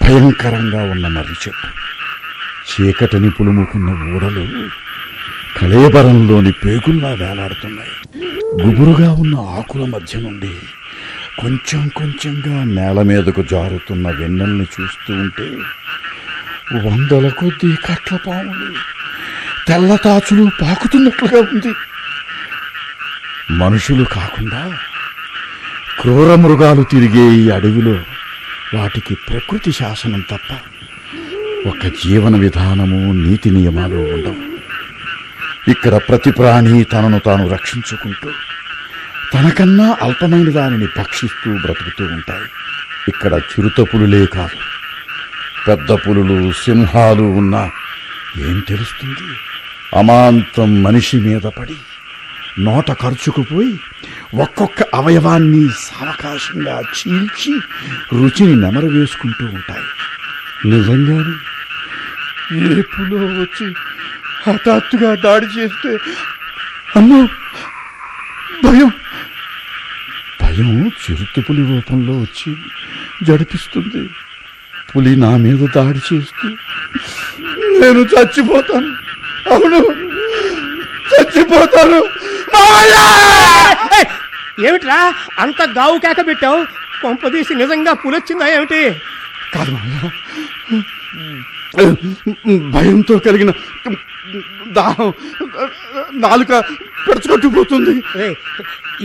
భయంకరంగా ఉన్న మర్రి చెట్టు. చీకటిని పులుముకున్న ఊడలు కళేబరంలోని పేగుల్లా వేలాడుతున్నాయి. గుబురుగా ఉన్న ఆకుల మధ్య నుండి కొంచెం కొంచెంగా నేల మీదకు జారుతున్న వెన్నెల్ని చూస్తూ ఉంటే 100 కొద్దీ కట్ల పాములు, తెల్లతాచులు పాకుతున్నట్లుగా ఉంది. మనుషులు కాకుండా క్రూర మృగాలు తిరిగే ఈ అడవిలో వాటికి ప్రకృతి శాసనం తప్ప ఒక జీవన విధానము, నీతి నియమాలు ఉండవు. ఇక్కడ ప్రతి ప్రాణి తనను తాను రక్షించుకుంటూ తనకన్నా అల్పమైన దానిని భక్షిస్తూ బ్రతుకుతూ ఉంటాయి. ఇక్కడ చిరుత పులులే కాదు, పెద్ద పులులు, సింహాలు ఉన్నా ఏం తెలుస్తుంది? అమాంతం మనిషి మీద పడి నోట ఖర్చుకుపోయి ఒక్కొక్క అవయవాన్ని సావకాశంగా చీల్చి రుచిని నెమరు వేసుకుంటూ ఉంటాయి. నిజంగానే ఏ పులో వచ్చి హఠాత్తుగా దాడి చేస్తే అమ్మో భయం. భయం చిరుతపులి రూపంలో వచ్చి జడిపిస్తుంది. పులి నా మీద దాడి చేస్తూ నేను చచ్చిపోతాను. అవును, చచ్చిపోతాను. ఏమిట్రా అంత గావు కేక పెట్టావు? కొంపదీసి నిజంగా పులొచ్చిందా ఏమిటి? కాదు మామయ్య, భయంతో కలిగిన దాహం నాలుక పెడుచుకొట్టుకుపోతుంది.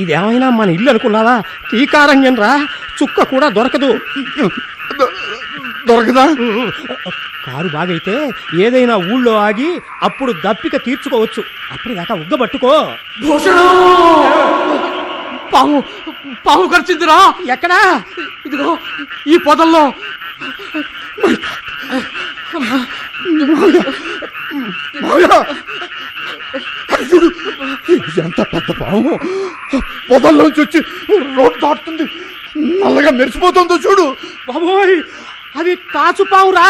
ఇదేమైనా మన ఇల్లు అనుకున్నావా? టీకారణ్యం రా, చుక్క కూడా దొరకదు. దొరకదా? కారు బాగైతే ఏదైనా ఊళ్ళో ఆగి అప్పుడు దప్పిక తీర్చుకోవచ్చు. అప్పటిదాకా ఉగ్గబట్టుకో. పాము పాము కరిచిందిరా. ఎక్కడా? ఇదిగో ఈ పొదల్లో. ఎంత పెద్ద పాము పొదల్లోంచి వచ్చి రోడ్డు దాటుతుంది. నల్లగా మెరిసిపోతుందో చూడు. బాబోయ్, అది తాచు పావురా.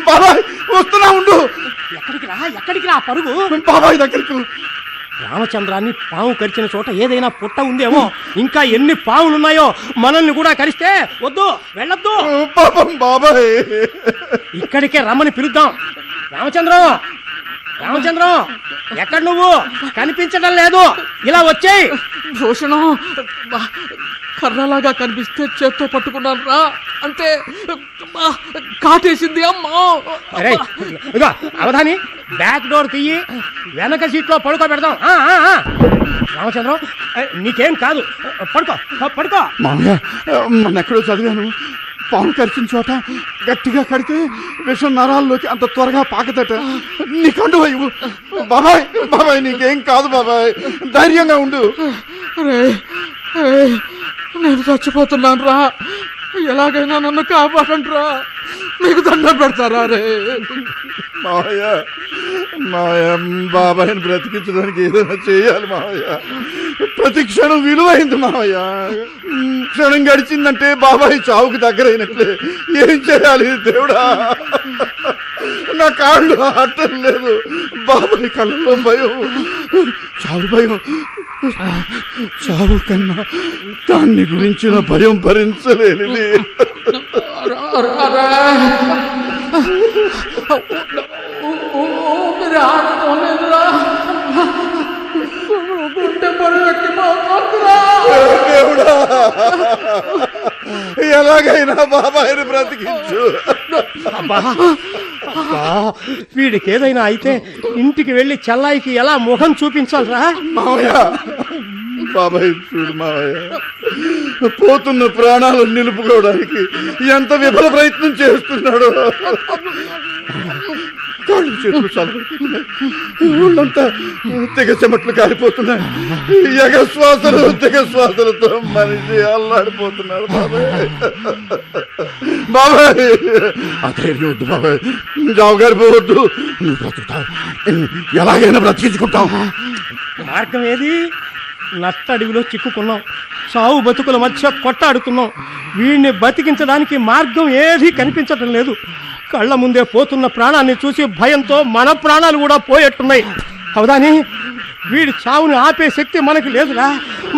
బాబాయ్ వస్తున్నా ఉండు. ఎక్కడికి రా పరుగు? బాబాయ్ దగ్గరికి. రామచంద్రాన్ని పాము కరిచిన చోట ఏదైనా పుట్ట ఉందేమో. ఇంకా ఎన్ని పాములున్నాయో, మనల్ని కూడా కరిస్తే వద్దు, వెళ్ళొద్దు. పాపం బాబాయ్, ఇక్కడికే రమ్మని పిలుద్దాం. రామచంద్రం, రామచంద్రం, ఎక్కడ నువ్వు? కనిపించడం లేదు, ఇలా వచ్చేయ్. భూషణం, కర్రలాగా కనిపిస్తే చేత్తో పట్టుకున్నాను రా, అంతే. కాటేసింది అమ్మా. అవధాని, బ్యాక్ డోర్ తీయి, వెనక సీట్లో పడుకో పెడదాం. రామచంద్రం, నీకేం కాదు, పడుకో పడుకో. మామయ్య, ఎక్కడో చదివాను, పాము కరిచిన చోట గట్టిగా కడితే విషం నరాల్లోకి అంత త్వరగా పాకదట. నీ కండు ఇవ్వు. బాబాయ్, బాబాయ్ నీకేం కాదు బాబాయ్, ధైర్యంగా ఉండు. నేను చచ్చిపోతున్నాను రా, ఎలాగైనా నన్ను కాపాడండి రా, మీకు దండం పెడతారా రే. మావయ్య, మావయ్య, బాబాయ్ని బ్రతికించడానికి ఏదైనా చేయాలి మావయ్య. ప్రతి క్షణం విలువైంది మావయ్య. క్షణం గడిచిందంటే బాబాయ్ చావుకు దగ్గరైనట్లే. ఏం చేయాలి దేవుడా? నా కాళ్ళు ఆటం లేదు. బాబాయ్ కళ్ళలో భయం, చావు భయం. చావు కన్నా దాన్ని గురించిన భయం భరించలేనిది. దేవుడా, ఎలాగైనా బాబాయిని బ్రతికించు. అబ్బా, వీడికి ఏదైనా అయితే ఇంటికి వెళ్ళి చెల్లాయికి ఎలా ముఖం చూపించాలరా? మావయ్య, బాబాయ్ చూడు మావయ్య, పోతున్న ప్రాణాలు నిలుపుకోవడానికి ఎంత విఫల ప్రయత్నం చేస్తున్నాడు. కాళ్ళు చేతులు చల్లబడుతున్నాయి, ఊళ్ళంతా తెగ చెమట్లు కారిపోతున్నాయి. తెగశ్వాసలతో మనిషి అల్లాడిపోతున్నాడు. బాబాయ్, బాబాయ్ అధైర్యం వద్దు బాబాయ్, జావు గారిపోవద్దు. నువ్వు బ్రతుకుతావు, ఎలాగైనా బ్రతికించుకుంటావు. మార్గం ఏది? నట్టడివిలో చిక్కుకున్నాం, సావు బతుకుల మధ్య కొట్టాడుతున్నాం. వీడిని బతికించడానికి మార్గం ఏదీ కనిపించటం లేదు. కళ్ళ ముందే పోతున్న ప్రాణాన్ని చూసి భయంతో మన ప్రాణాలు కూడా పోయేట్టున్నాయి. అవుదాని, వీడి చావుని ఆపే శక్తి మనకు లేదురా.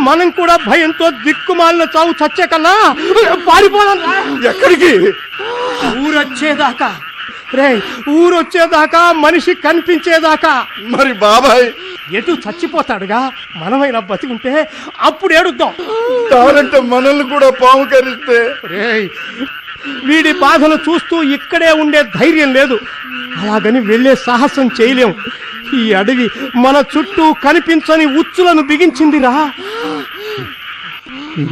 మనం కూడా భయంతో దిక్కుమాలిన చావు చచ్చే కన్నా పారిపోదాం. ఎక్కడికి? ఊరొచ్చేదాకా రే, ఊరొచ్చేదాకా, మనిషి కనిపించేదాకా. మరి బాబాయ్ ఎటు చచ్చిపోతాడుగా, మనమైనా బతికుంటే అప్పుడు ఏడుద్దాం. కావాలంటే మనల్ని కూడా పాము కరిస్తే? రేయ్, వీడి బాధలు చూస్తూ ఇక్కడే ఉండే ధైర్యం లేదు. అలాగని వెళ్ళే సాహసం చేయలేం. ఈ అడవి మన చుట్టూ కనిపించని ఉచ్చులను బిగించిందిరా.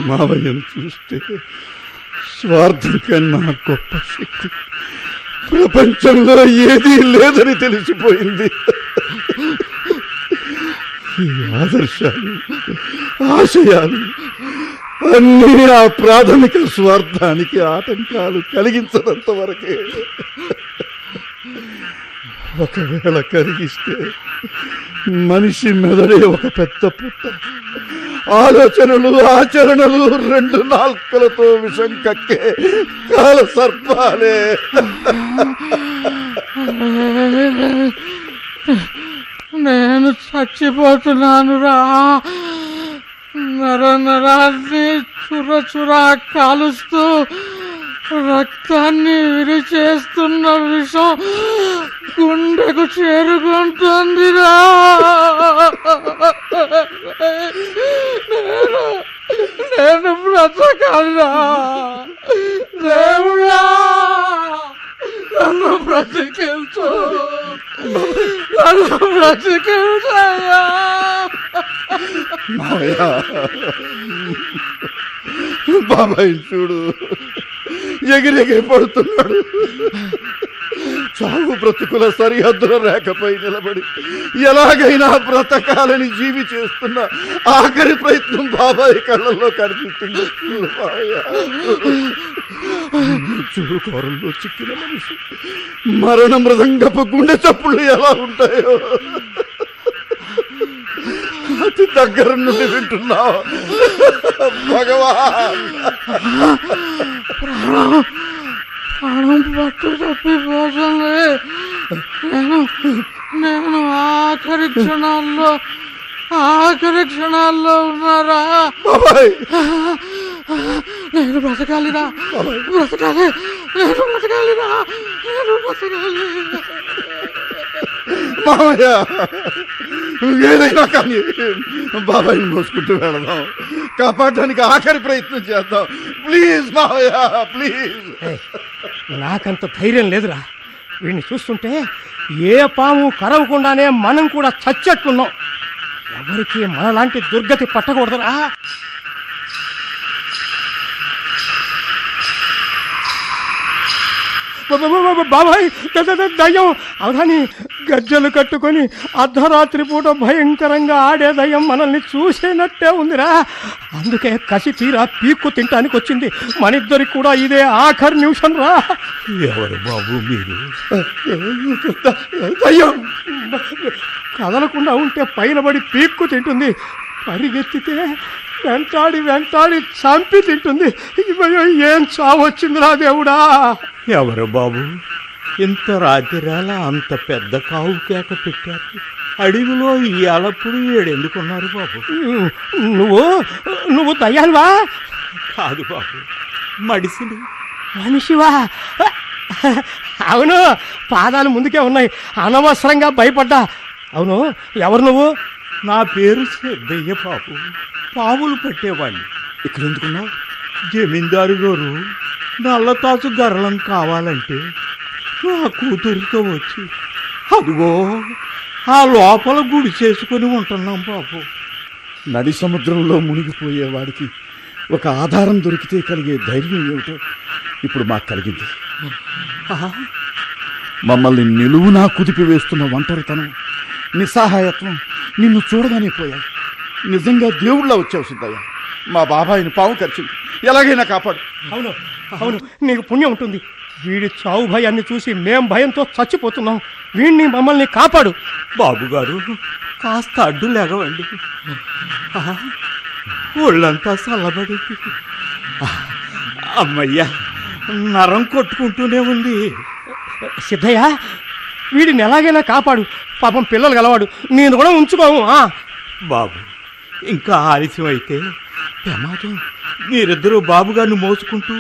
మావయ్యను చూస్తే స్వార్థం కన్నా గొప్ప శక్తి ప్రపంచంలో ఏదీ లేదని తెలిసిపోయింది. ఈ ఆదర్శాలు, ఆశయాలు అన్నీ ఆ ప్రాథమిక స్వార్థానికి ఆటంకాలు కలిగించనంత వరకే. ఒకవేళ కలిగిస్తే మనిషి మెదడే ఒక పెద్ద పుట్ట, ఆలోచనలు ఆచరణలు రెండు నాల్కలతో విషం కక్కే కాల సర్పాలే. నేను చచ్చిపోతున్నాను రా. నరాన్ని చురచురా కాలుస్తూ రక్తాన్ని విరిచేస్తున్న విషం గుండెకు చేరుకుంటుందిరా. నేను బ్రతకాలిరా. దేవుడా, నన్ను బ్రతికించు, నన్ను బ్రతికించయ్యా. బాబాయ్ చూడు, ఎగిరెగి పడుతున్నాడు. చావు బ్రతుకుల సరిహద్దుల రేఖపై నిలబడి ఎలాగైనా బ్రతకాలని జీవి చేస్తున్న ఆఖరి ప్రయత్నం బాబాయ్ కళ్ళల్లో కనిపిస్తుంది. చూడు, కోరల్లో చిక్కిన మనిషి మరణ మృదంగపు గుండె చప్పుళ్ళు ఎలా ఉంటాయో అతి దగ్గర నుండి వింటున్నావు. భగవాన్, ప్రాణం పట్టు తప్పిపోతుంది. నేను ఆఖరి క్షణాల్లో ఉన్నారా. నేను బ్రతకాలిరా, బ్రతకాలి, నేను బ్రతకాలిరా, నేను బ్రతకాలి. మామయ్య, ఏదైనా కానీ బాబాయ్ని మోసుకుంటూ వెళదాం, కాపాడడానికి ఆఖరి ప్రయత్నం చేద్దాం. ప్లీజ్ మామయ్య, ప్లీజ్. నాకంత ధైర్యం లేదురా. వీడిని చూస్తుంటే ఏ పాము కరవకుండానే మనం కూడా చచ్చెట్టున్నాం. ఎవరికి మనలాంటి దుర్గతి పట్టకూడదురా. బాబాయ్, దయ్యం అవధాని గజ్జలు కట్టుకొని అర్ధరాత్రి పూట భయంకరంగా ఆడే దయ్యం మనల్ని చూసేనట్టే ఉందిరా. అందుకే కసి తీరా పీక్కు తింటానికి వచ్చింది. మనిద్దరికి కూడా ఇదే ఆఖరి నిమిషం రా. ఎవరు బాబు మీరు? దయ్యం కదలకుండా ఉంటే పైన పడి పీక్కు తింటుంది, పరిగెత్తితే వెంటాడి చంపి తింటుంది. ఏం చావొచ్చిందిరా దేవుడా. ఎవరు బాబు? ఇంత రాత్రివేళ అంత పెద్ద కావు కేక పెట్టారు. అడవిలో ఈ అలప్పుడు ఏడెందుకున్నారు బాబు? నువ్వు దయ్యాలువా? కాదు బాబు, మడిసిని. మనిషివా? అవును, పాదాలు ముందుకే ఉన్నాయి, అనవసరంగా భయపడ్డా. అవును, ఎవరు నువ్వు? నా పేరు సిద్ధయ్య బాబు, పాములు పట్టేవాడిని. ఇక్కడ ఎందుకున్నావు? జమీందారు గారు నల్లతాచు గరళం కావాలంటే నా కూతురితో వచ్చి అదిగో ఆ లోపల గుడి చేసుకుని ఉంటున్నాం బాబు. నడి సముద్రంలో మునిగిపోయేవాడికి ఒక ఆధారం దొరికితే కలిగే ధైర్యం ఏమిటో ఇప్పుడు మాకు కలిగింది. మమ్మల్ని నిలువునా కుదిపి వేస్తున్న ఒంటరితనం, నిస్సహాయత్వం నిన్ను చూడగానే పోయాయి. నిజంగా దేవుళ్ళ వచ్చావు సిద్ధయ్య. మా బాబాయిని పాము ఖర్చింది, ఎలాగైనా కాపాడు. అవును అవును, నీకు పుణ్యం ఉంటుంది. వీడి చావు భయాన్ని చూసి మేం భయంతో చచ్చిపోతున్నాం. వీడిని మమ్మల్ని కాపాడు. బాబుగారు కాస్త అడ్డు లేగవండి. ఒళ్ళంతా చల్లబడి అమ్మయ్యా, నరం కొట్టుకుంటూనే ఉంది. సిద్ధయ్య, వీడిని ఎలాగైనా కాపాడు. పాపం పిల్లలు గలవాడు, నేను కూడా ఉంచుకోము. బాబు, ఇంకా ఆలస్యం అయితే ప్రమాదం. మీరిద్దరూ బాబుగారిని మోసుకుంటూ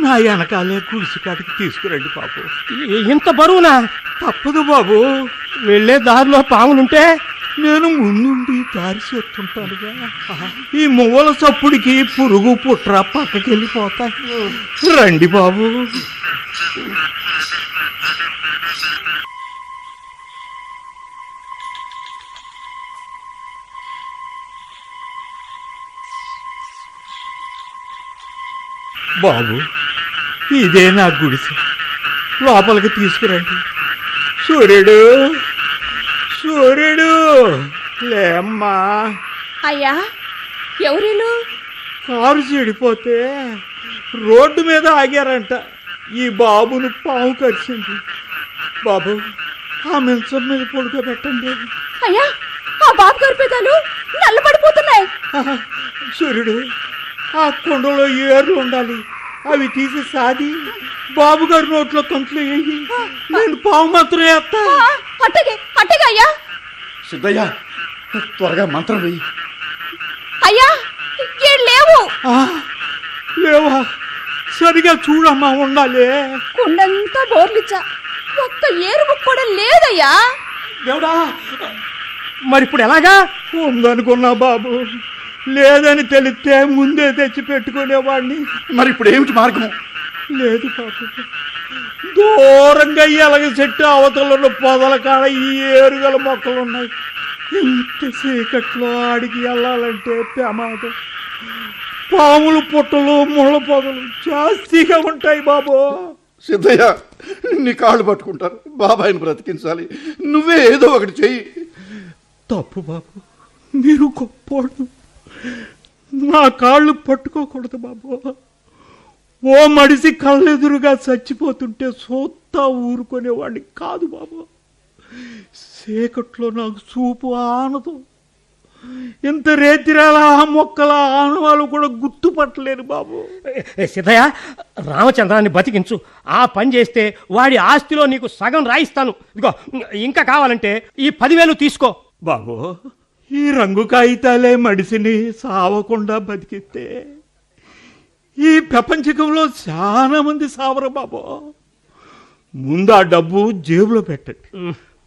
నా వెనకాలే గుడిసికాటికి తీసుకురండి బాబు. ఇంత బరువునా? తప్పదు బాబు, వెళ్ళే దారిలో పాములుంటే నేను ముందుండి దారి చేస్తుంటానుగా. ఈ మువ్వల చప్పుడికి పురుగు పుట్ర పక్కకి వెళ్ళిపోతాయి. రండి బాబు. బాబు, ఇదే నా గుడిసె, లోపలికి తీసుకురండి. సూర్యుడు, సూర్యుడు లేమ్మా. అయ్యా, ఎవరిలు? కారు చెడిపోతే రోడ్డు మీద ఆగారంట. ఈ బాబును పాము కరిచింది. బాబు, ఆ మంచం మీద పడుకోబెట్టండి. అయ్యా, ఆ బాబు గారి పెదాలు నల్లబడిపోతున్నాయి. సూర్యుడు, ఆ కొండలో ఏర్లు ఉండాలి, అవి తీసి సాది బాబుగారి నోట్లో కంట్లు వేయి. నేను పాము మాత్రం వేస్తా. అట్టగే అట్టగే అయ్యా. సిద్ధయ్య, త్వరగా మంత్రం వెయ్యి. అయ్యా, ఏం లేవు. లేవా? సరిగా చూడమ్మా, ఉండాలి. కుండంతా బోర్లిచ్చా, ఒక్క ఏరుము కూడా లేదయ్యా. దేవుడా, మరి ఇప్పుడు ఎలాగా? ఉందనుకున్నా బాబు, లేదని తెలిస్తే ముందే తెచ్చి పెట్టుకునేవాడిని. మరి ఇప్పుడు ఏమిటి మార్గం? లేదు బాబు, దూరంగా ఎలగ చెట్టు అవతల పొదల కాడ ఈ ఏరుగల మొక్కలు ఉన్నాయి. ఇంత చీకట్లో ఆడికి వెళ్ళాలంటే ప్రమాదం. పాములు పుట్టలు ముళ్ళ పొదలు జాస్తిగా ఉంటాయి బాబు. సిద్ధయ్య, నీ కాళ్ళు పట్టుకుంటారు, బాబాయిని బ్రతికించాలి. నువ్వే ఏదో ఒకటి చెయ్యి. తప్పు బాబు, మీరు గొప్పోడు. నా కాళ్ళు పట్టుకోకూడదు బాబు. ఓ మడిసి కళ్ళెదురుగా చచ్చిపోతుంటే సోత్తా ఊరుకునేవాడిని కాదు బాబు. చీకట్లో నాకు చూపు ఆనదు. ఇంత రేతిరాల ఆ మొక్కల ఆనవాళ్ళు కూడా గుర్తుపట్టలేను బాబు. సిద్ధయ్య, రామచంద్రాన్ని బతికించు. ఆ పని చేస్తే వాడి ఆస్తిలో నీకు సగం రాయిస్తాను. ఇదిగో, ఇంకా కావాలంటే ఈ 10,000 తీసుకో. బాబు, ఈ రంగు కాగితాలే మడిసిని సావకుండా బతికిస్తే ఈ ప్రపంచకంలో చాలా మంది సావరు బాబు. ముందు ఆ డబ్బు జేబులో పెట్టండి.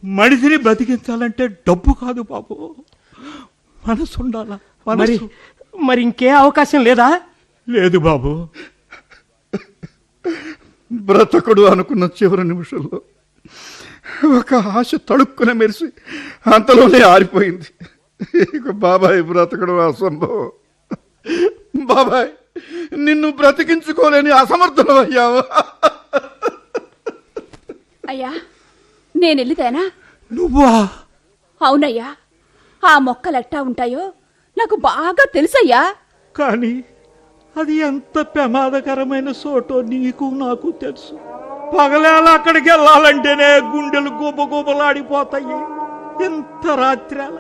మడిసిని బ్రతికించాలంటే డబ్బు కాదు బాబు, మనసు ఉండాలా. మరి ఇంకే అవకాశం లేదా? లేదు బాబు. బ్రతకుడు అనుకున్న చివరి నిమిషంలో ఒక ఆశ తడుక్కున మెరిసి అంతలోనే ఆరిపోయింది. ఇక బాబాయ్ బ్రతకడం అసంభవం. బాబాయ్, నిన్ను బ్రతికించుకోలేని అసమర్థనం అయ్యావు. అయ్యా, నేను వెళ్ళితేనా? నువ్వా? అవునయ్యా, ఆ మొక్కలు ఎట్టా ఉంటాయో నాకు బాగా తెలుసయ్యా. కానీ అది ఎంత ప్రమాదకరమైన చోటో నీకు నాకు తెలుసు. పగలేలా అక్కడికి వెళ్ళాలంటేనే గుండెలు గుబగుబలాడిపోతాయి. ఎంత రాత్రేల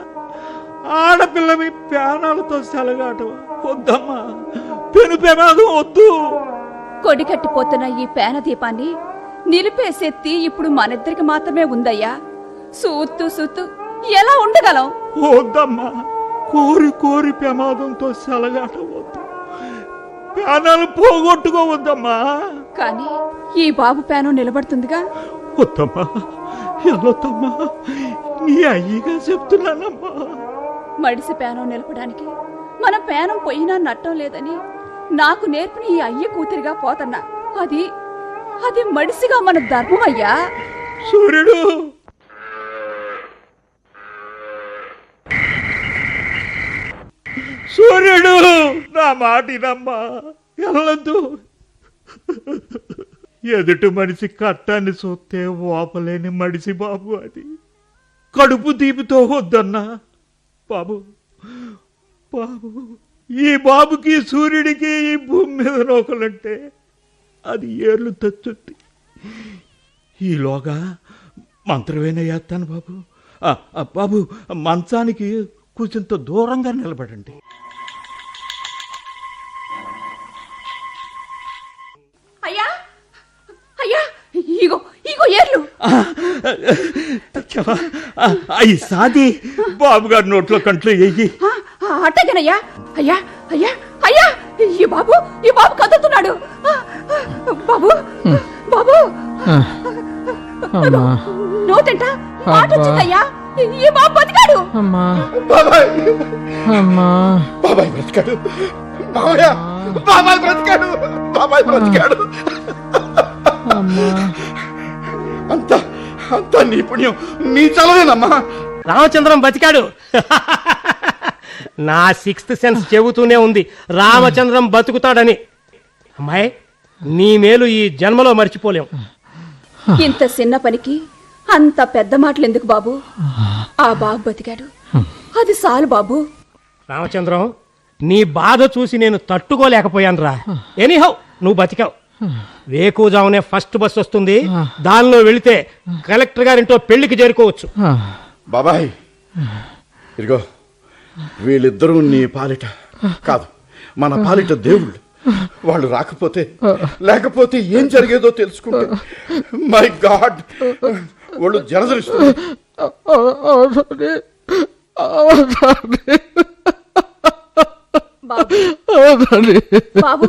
ఆడపిల్లవి ప్రాణాలతో సెలగాటవా? వద్దమ్మా, పెను ప్రమాదం వద్దు. కొడి కట్టిపోతున్న ఈ పేన దీపాన్ని నిలిపే శక్తి ఇప్పుడు మనిద్దరికి మాత్రమే ఉందయ్యా. సూత్తు సూత్తు ఎలా ఉండగలం? వద్దమ్మా, కోరి కోరి ప్రమాదంతో సెలగాటవద్దు, ప్రాణాలు పోగొట్టుకోవద్దమ్మా. కానీ ఈ బాబు పేనం నిలబడుతుందిగా. వద్దమ్మా, వెళ్ళొద్దమ్మా, నీ అయ్యగా చెప్తున్నానమ్మా. మడిసి పేనం నిలపడానికి మన పేనం పోయినా నట్టం లేదని నాకు నేర్పిన ఈ అయ్య కూతురిగా పోతన్నా. అది అది మడిసిగా మన ధర్మం అయ్యా. సూర్యుడు, సూర్యుడు, నా మాటినమ్మా, వెళ్ళొద్దు. ఎదుటి మనిషి కట్టాన్ని చూస్తే ఓపలేని మడిసి బాబు, అది కడుపు తీపితో వద్దన్నా. బాబు, బాబు, ఈ బాబుకి సూర్యుడికి ఈ భూమి మీద నోకలంటే అది ఏర్లు తెచ్చుద్ది. ఈలోగా మంత్రమేనా చేస్తాను బాబు. బాబు, మంచానికి కొంచెంత దూరంగా నిలబడండి. అయ్యా అయ్యా, ఇగో ఇగో ఏర్లు. అయ్యి సాది బాబు గారి నోట్లో కంట్లో ఎయ్యి. అట్టగనయ్యా. అయ్యా అయ్యా అయ్యా, ఈ బాబు కదులుతున్నాడు. బాబు బాబు, నోటంట మాట వచ్చిందయ్యా. ఈ బాబు బతికాడు. బాబాయ్, బాబాయ్ బ్రతికాడు, మామయ్య, బాబాయ్ బ్రతికాడు, బాబాయ్ బ్రతికాడు. అంతా అంతా నీ పుణ్యం, నీ చలవేనమ్మా. రామచంద్రం బతికాడు. నా సిక్స్త్ సెన్స్ చెబుతూనే ఉంది రామచంద్రం బతుకుతాడని. అమ్మాయి, నీ మేలు ఈ జన్మలో మర్చిపోలేం. ఇంత చిన్న పనికి అంత పెద్ద మాటలు ఎందుకు బాబు? ఆ బాబు బతికాడు, అది చాలు బాబు. రామచంద్రం, నీ బాధ చూసి నేను తట్టుకోలేకపోయాను రా. ఎనీహౌ, నువ్వు బతికావు. వేకుజామునే ఫస్ట్ బస్ వస్తుంది, దానిలో వెళితే కలెక్టర్ గారింటో పెళ్లికి చేరుకోవచ్చు. బాబాయ్, ఇదిగో వీళ్ళిద్దరూ నీ పాలిట కాదు, మన పాలిట దేవుళ్ళు. వాళ్ళు రాకపోతే లేకపోతే ఏం జరిగేదో తెలుసుకుంటే మై గాడ్ వాళ్ళు జలదరిస్తుంది. బాబు,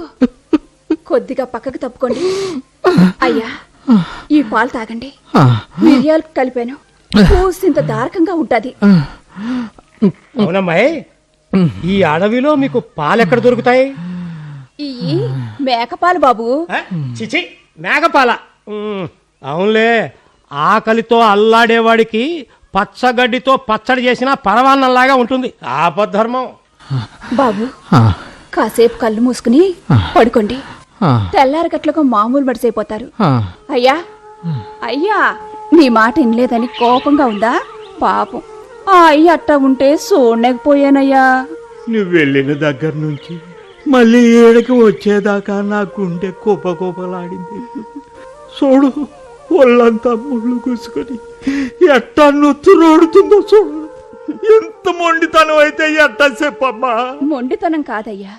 కొద్దిగా పక్కకు తప్పుకోండి. అయ్యా, ఈ పాలు తాగండి. మిరియాలు కలిపాను, పూసింత దారకంగా ఉంటది. అవునమ్మాయి, ఈ అడవిలో మీకు పాలెక్కడ దొరుకుతాయి? ఈ మేకపాలు బాబు. చిచి, మేకపాల? అవునులే, ఆకలితో అల్లాడేవాడికి పచ్చగడ్డితో పచ్చడి చేసిన పరవాన్నంలాగా ఉంటుంది. ఆపద్ధర్మం. బాబు, కాసేపు కళ్ళు మూసుకుని పడుకోండి. తెల్లారగట్లకు మామూలు మడిసైపోతారు. అయ్యా అయ్యా, నీ మాట వినలేదని కోపంగా ఉందా? పాపం, ఆ అయ్య అట్టా ఉంటే చూడలేకపోయానయ్యా. నువ్వు వెళ్ళిన దగ్గర నుంచి మళ్ళీ ఏడకి వచ్చేదాకా నా గుండె కోపలాడింది. చూడు, ఒళ్ళంతా ముళ్ళు కూసుకొని ఎట్టా నొత్తురోడుతుందో చూడు. ఎంత మొండితనం అయితే ఎట్టా చెప్పమ్మా. మొండితనం కాదయ్యా,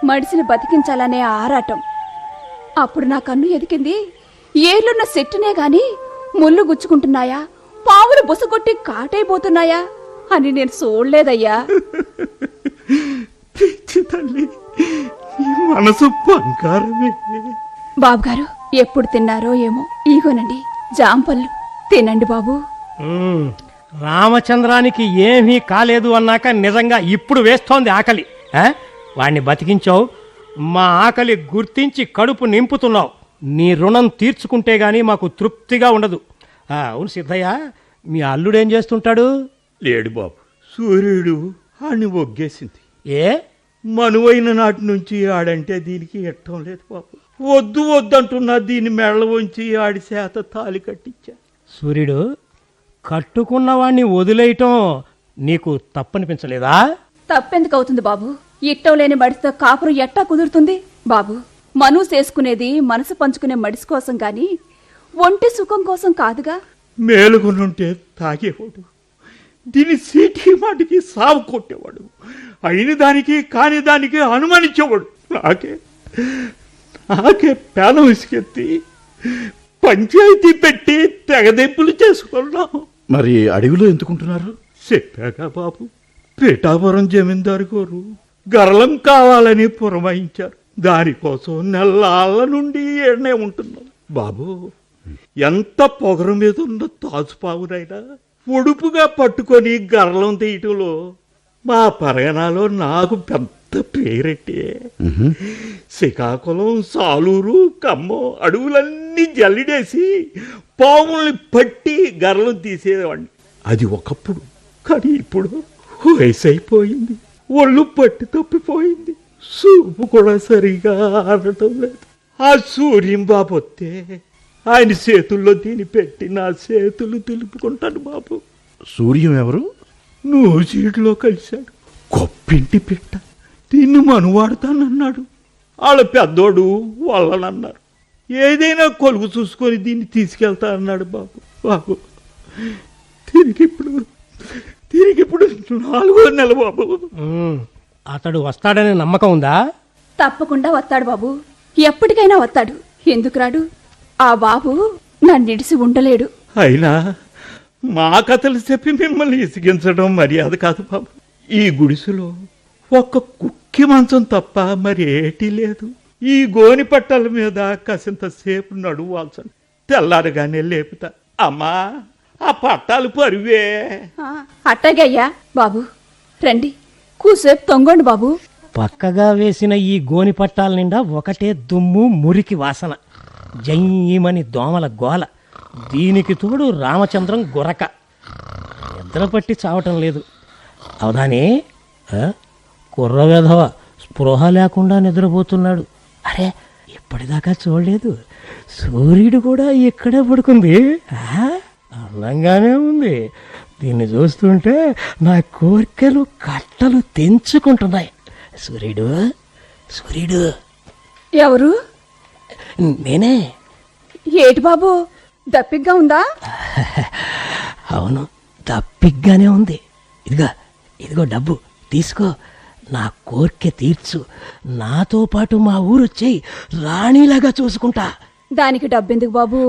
మడిసిని బతికించాలనే ఆరాటం. అప్పుడు నా కన్ను ఎదికింది, ఏర్లున్న చెట్టునే గాని ముళ్ళు గుచ్చుకుంటున్నాయా, పావులు బుసగొట్టి కాటైపోతున్నాయా అని నేను చూడలేదయ్యా. పిచ్చి తల్లి, ఈ మనసు బంగారమే. బాబుగారు ఎప్పుడు తిన్నారో ఏమో, ఈగోనండి జాంపళ్ళు, తినండి బాబు. రామచంద్రానికి ఏమీ కాలేదు అన్నాక నిజంగా ఇప్పుడు వేస్తోంది ఆకలి. వాణ్ణి బతికించావు, మా ఆకలి గుర్తించి కడుపు నింపుతున్నావు. నీ రుణం తీర్చుకుంటే గానీ మాకు తృప్తిగా ఉండదు. అవును సిద్ధయ్య, మీ అల్లుడేం చేస్తుంటాడు? లేడు బాబు, సూర్యుడు ఆడిని ఒగ్గేసింది. ఏ మనువైన నాటి నుంచి ఆడంటే దీనికి ఎట్టం లేదు బాబు. వద్దు వద్దంటున్నా దీన్ని మెళ్ళ ఉంచి ఆడి చేత తాలి కట్టించా. సూర్యుడు, కట్టుకున్నవాణ్ణి వదిలేయటం నీకు తప్పనిపించలేదా? తప్పెందుకు అవుతుంది బాబు? ఇట్టం లేని మడిసితో కాపురం ఎట్టా కుదురుతుంది బాబు? మను చేసుకునేది మనసు పంచుకునే మడిసి కోసం గాని ఒంటి సుఖం కోసం కాదుగా. మేలుగునుంటే తాగేవాడు, దీని సీటి మాటికి సాగు కొట్టేవాడు, అయిన దానికి కాని దానికి అనుమానించేవాడు. నాకే పేనం ఇసుకెత్తి పంచాయతీ పెట్టి తెగదెప్పులు చేసుకున్నాం. మరి అడవిలో ఎందుకుంటున్నారు? చెప్పాక బాబు, పిఠాపురం జమీందారు గారు గరళం కావాలని పురమాయించారు. దానికోసం నెల్లాళ్ళ నుండి ఏడనే ఉంటున్నాం. బాబు, ఎంత పొగరు మీద ఉన్న తాజుపావునైనా పొడుపుగా పట్టుకొని గరళం తీయటంలో మా పరగనాలో నాకు పెద్ద పేరెట్టే. శ్రీకాకుళం, సాలూరు, ఖమ్మం అడవులన్నీ జల్లిడేసి పాముల్ని పట్టి గరళం తీసేవాడిని. అది ఒకప్పుడు. కానీ ఇప్పుడు వయసు అయిపోయింది, ఒళ్ళు పట్టి తప్పిపోయింది, చూపు కూడా సరిగా ఆడటం లేదు. ఆ సూర్యం బాబు వస్తే ఆయన చేతుల్లో దీన్ని పెట్టి నా చేతులు దులుపుకుంటాను బాబు. సూర్యం ఎవరు? నూజీడులో కలిశాడు. గొప్పింటి పిట్ట. దీన్ని మనువాడుతానన్నాడు. వాళ్ళ పెద్దోడు వాళ్ళనన్నారు. ఏదైనా కొలుగు చూసుకొని దీన్ని తీసుకెళ్తా అన్నాడు బాబు. బాబు, తిరిగిప్పుడు 4వ నెల బాబు. అతడు వస్తాడనే నమ్మకం ఉందా? తప్పకుండా వస్తాడు బాబు, ఎప్పటికైనా వస్తాడు. ఎందుకు రాడు? ఆ బాబు నన్నిడిసి ఉండలేడు. అయినా మా కథలు చెప్పి మిమ్మల్ని ఇసిగించడం మర్యాద కాదు బాబు. ఈ గుడిసెలో ఒక్క కుక్కి మంచం తప్ప మరి ఏటీ లేదు. ఈ గోని పట్టల మీద కసింతసేపు నడువాల్సండి. తెల్లారగానే లేపుతా. అమ్మా, ఆ పట్టాలు పరువే. అట్టాగే అయ్యా. బాబు రండి, కూసేపు తొంగండి బాబు. పక్కగా వేసిన ఈ గోని పట్టాల నిండా ఒకటే దుమ్ము, మురికి వాసన, జయ్యమని దోమల గోల. దీనికి తోడు రామచంద్రం గురక. నిద్ర పట్టి చావటం లేదు. అవునానే, కుర్ర వెధవ స్పృహ లేకుండా నిద్రపోతున్నాడు. అరే, ఇప్పటిదాకా చూడలేదు. సూర్యుడు కూడా ఇక్కడే పడుకుంది. అందంగానే ఉంది. దీన్ని చూస్తుంటే నా కోరికలు కట్టలు తెంచుకుంటున్నాయి. సూర్యుడు, సూర్యుడు. ఎవరు? నేనే. ఏటి బాబు, దప్పిగ్గా ఉందా? అవును, దప్పిగ్గానే ఉంది. ఇదిగో డబ్బు తీసుకో. నా కోరిక తీర్చు. నాతో పాటు మా ఊరు వచ్చేయి. రాణిలాగా చూసుకుంటా. దానికి డబ్బెందుకు బాబు?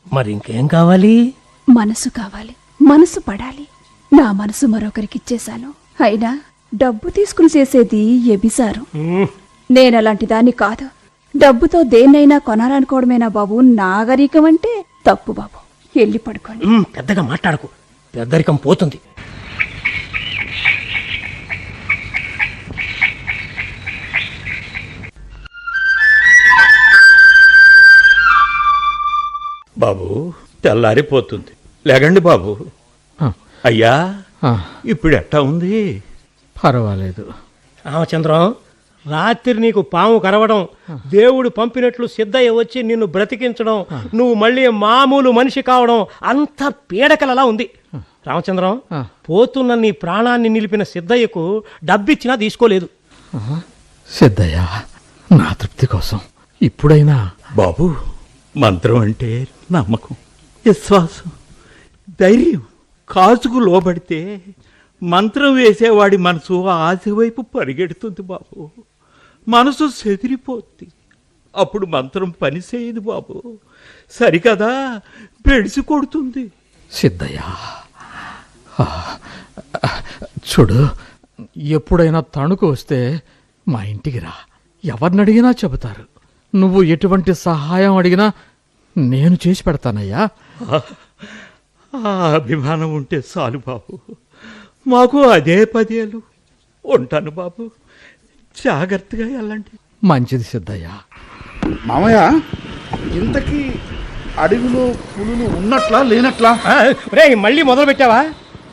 మరి ఇంకేం కావాలి? మనసు కావాలి. మనసు పడాలి. నా మనసు మరొకరికి ఇచ్చేశాను. అయినా డబ్బు తీసుకుని చేసేది ఎబిసారు. నేనలాంటి దాన్ని కాదు. డబ్బుతో దేన్నైనా కొనాలనుకోవడమేనా బాబు నాగరికం అంటే? తప్పు బాబు, వెళ్ళి పడుకోండి. పెద్దగా మాట్లాడకు, పెద్దరికం పోతుంది. బాబు, తెల్లారిపోతుంది. లేకండి బాబు. అయ్యా, ఇప్పుడు ఎట్టా ఉంది? పర్వాలేదు. రామచంద్రం, రాత్రి నీకు పాము కరవడం, దేవుడు పంపినట్లు సిద్ధయ్య వచ్చి నిన్ను బ్రతికించడం, నువ్వు మళ్ళీ మామూలు మనిషి కావడం అంత పీడకలలా ఉంది. రామచంద్రం, పోతున్న నీ ప్రాణాన్ని నిలిపిన సిద్ధయ్యకు డబ్బిచ్చినా తీసుకోలేదు. సిద్ధయ్య, నా తృప్తి కోసం ఇప్పుడైనా. బాబు, మంత్రం అంటే నమ్మకం, విశ్వాసం, ధైర్యం. కాచుకు లోబడితే మంత్రం వేసేవాడి మనసు ఆశ వైపు పరిగెడుతుంది బాబు. మనసు చెదిరిపోద్ది. అప్పుడు మంత్రం పనిచేయదు బాబు. సరికదా, పెడిసి కొడుతుంది. సిద్ధయ్య, చూడు, ఎప్పుడైనా తణుకు వస్తే మా ఇంటికి రా. ఎవరినడిగినా చెబుతారు. నువ్వు ఎటువంటి సహాయం అడిగినా నేను చేసి పెడతానయ్యా. ఆ అభిమానం ఉంటే చాలు బాబు. మాకు అదే 10 ఏళ్ళు. ఉంటాను బాబు, జాగ్రత్తగా వెళ్ళండి. మంచిది సిద్ధయ్య. మామయ్య, ఇంతకీ అడవిలో పులులు ఉన్నట్లా లేనట్లా? రే, మళ్ళీ మొదలు పెట్టావా?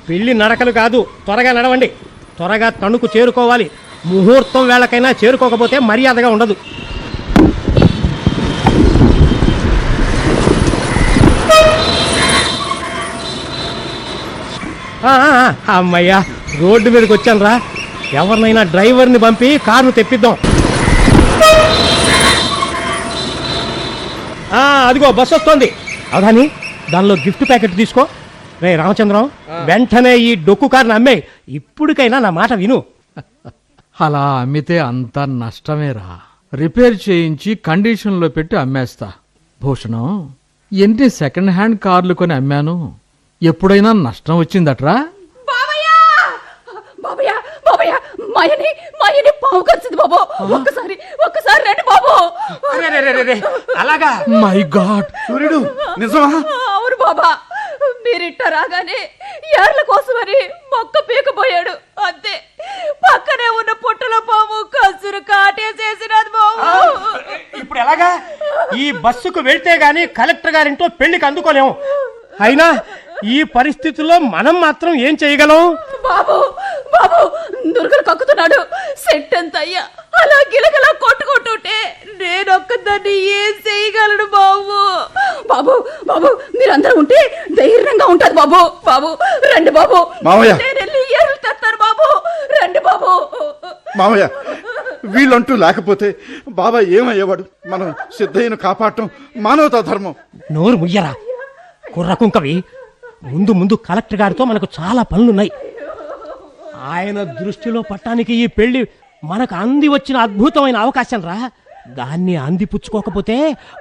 పెళ్లి నడకలు కాదు, త్వరగా నడవండి. త్వరగా తణుకు చేరుకోవాలి. ముహూర్తం వేళకైనా చేరుకోకపోతే మర్యాదగా ఉండదు. అమ్మయ్యా, రోడ్డు మీదకి వచ్చాను రా. ఎవరినైనా డ్రైవర్ని పంపి కారును తెప్పిద్దాం. అదిగో బస్సు వస్తోంది. అవధాని, దానిలో గిఫ్ట్ ప్యాకెట్ తీసుకో. రే రామచంద్రం, వెంటనే ఈ డొక్కు కారుని అమ్మేయ్. ఇప్పటికైనా నా మాట విను. అలా అమ్మితే అంత నష్టమేరా. రిపేర్ చేయించి కండిషన్లో పెట్టి అమ్మేస్తా. భూషణం, ఎన్ని సెకండ్ హ్యాండ్ కార్లు కొని అమ్మాను. ఎప్పుడైనా నష్టం వచ్చిందట్రా? బాబయ్య బాబయ్య మాయని పావు కలిసింది బాబు. ఒక్కసారి రండి బాబు. అలాగా? మై గాడ్, సూర్యుడు నిజమా? అవును బాబా, మీరిట్ట రాగానే ఏర్ల కోసమని మొక్క పీకపోయాడు అంతే. పక్కనే ఉన్న పుట్టల పాము కసురు కాటేసేసినది బాబు. ఇప్పుడు ఎలాగా? ఈ బస్సుకు వెళ్తే గాని కలెక్టర్ గారింటో పెళ్లికి అందుకోలేము. అయినా ఈ పరిస్థితుల్లో మనం మాత్రం ఏం చేయగలం? బాబు బాబు దుర్గలు కక్కుతున్నాడు. సెట్ అంత అయ్యా అలా గిలగలా కొట్టుకుంటుంటే నేనొక్కదాన్ని ఏం చేయగలను బాబు. బాబు బాబు మీరందరూ ఉంటే ధైర్యంగా ఉంటది బాబు. బాబు రండి బాబు. మావయ్య. నేను వెళ్ళి ఏర్లు తెస్తాను బాబు. రండి బాబు. మావయ్య, వీళ్ళంటూ లేకపోతే బాబా ఏమయ్యేవాడు? మనం సిద్ధయ్యను కాపాడటం మానవతా ధర్మం. నోరు ముయ్యరా కుర్ర కుంకవి. ముందు ముందు కలెక్టర్ గారితో మనకు చాలా పనులున్నాయి. ఆయన దృష్టిలో పట్టానికి ఈ పెళ్లి మనకు అంది వచ్చిన అద్భుతమైన అవకాశం రా. దాన్ని అందిపుచ్చుకోకపోతే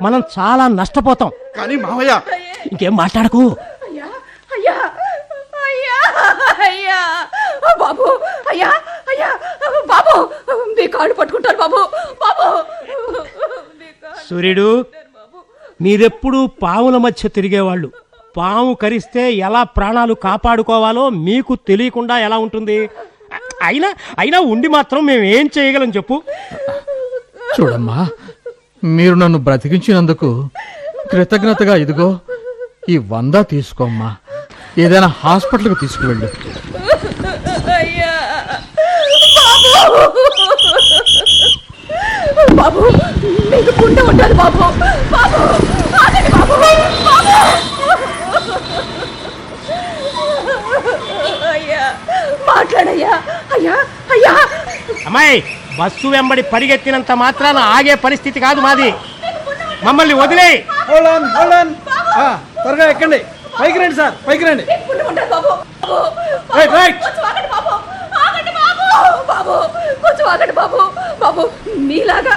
మనం చాలా నష్టపోతాం. కానీ మావయ్య, ఇంకేం మాట్లాడకు. అయ్యా అయ్యా అయ్యా అయ్యా బాబు. అయ్యా అయ్యా బాబు మీ కాళ్ళు పట్టుకుంటారు బాబు. బాబు సూర్యుడు, మీరెప్పుడు పాముల మధ్య తిరిగేవాళ్ళు. పాము కరిస్తే ఎలా ప్రాణాలు కాపాడుకోవాలో మీకు తెలియకుండా ఎలా ఉంటుంది? అయినా ఉండి మాత్రం మేము ఏం చేయగలం చెప్పు? చూడమ్మా, మీరు నన్ను బ్రతికించినందుకు కృతజ్ఞతగా ఇదిగో ఈ 100 తీసుకోమ్మా. ఏదైనా హాస్పిటల్కి తీసుకువెళ్ళు. అయ్యా బాబు మీకు పుణ్యం ఉండాలి బాబు. బాబు ఆగండి బాబు. బాబు అయ్యా మాట్లాడయ్యా. అయ్యా అయ్యా అమ్మాయి, బస్సు వెంబడి పరిగెత్తినంత మాత్రాన ఆగే పరిస్థితి కాదు మాది. మమ్మల్ని వదిలే. త్వరగా ఎక్కండి. పైకి రండి సార్, పైకి రండి. మీకు పుణ్యం ఉండాలి బాబు. Right, right. కొంచెం ఆగండి బాబు. ఆగండి బాబు. బాబు కొంచెం ఆగండి బాబు. బాబు మీలాగా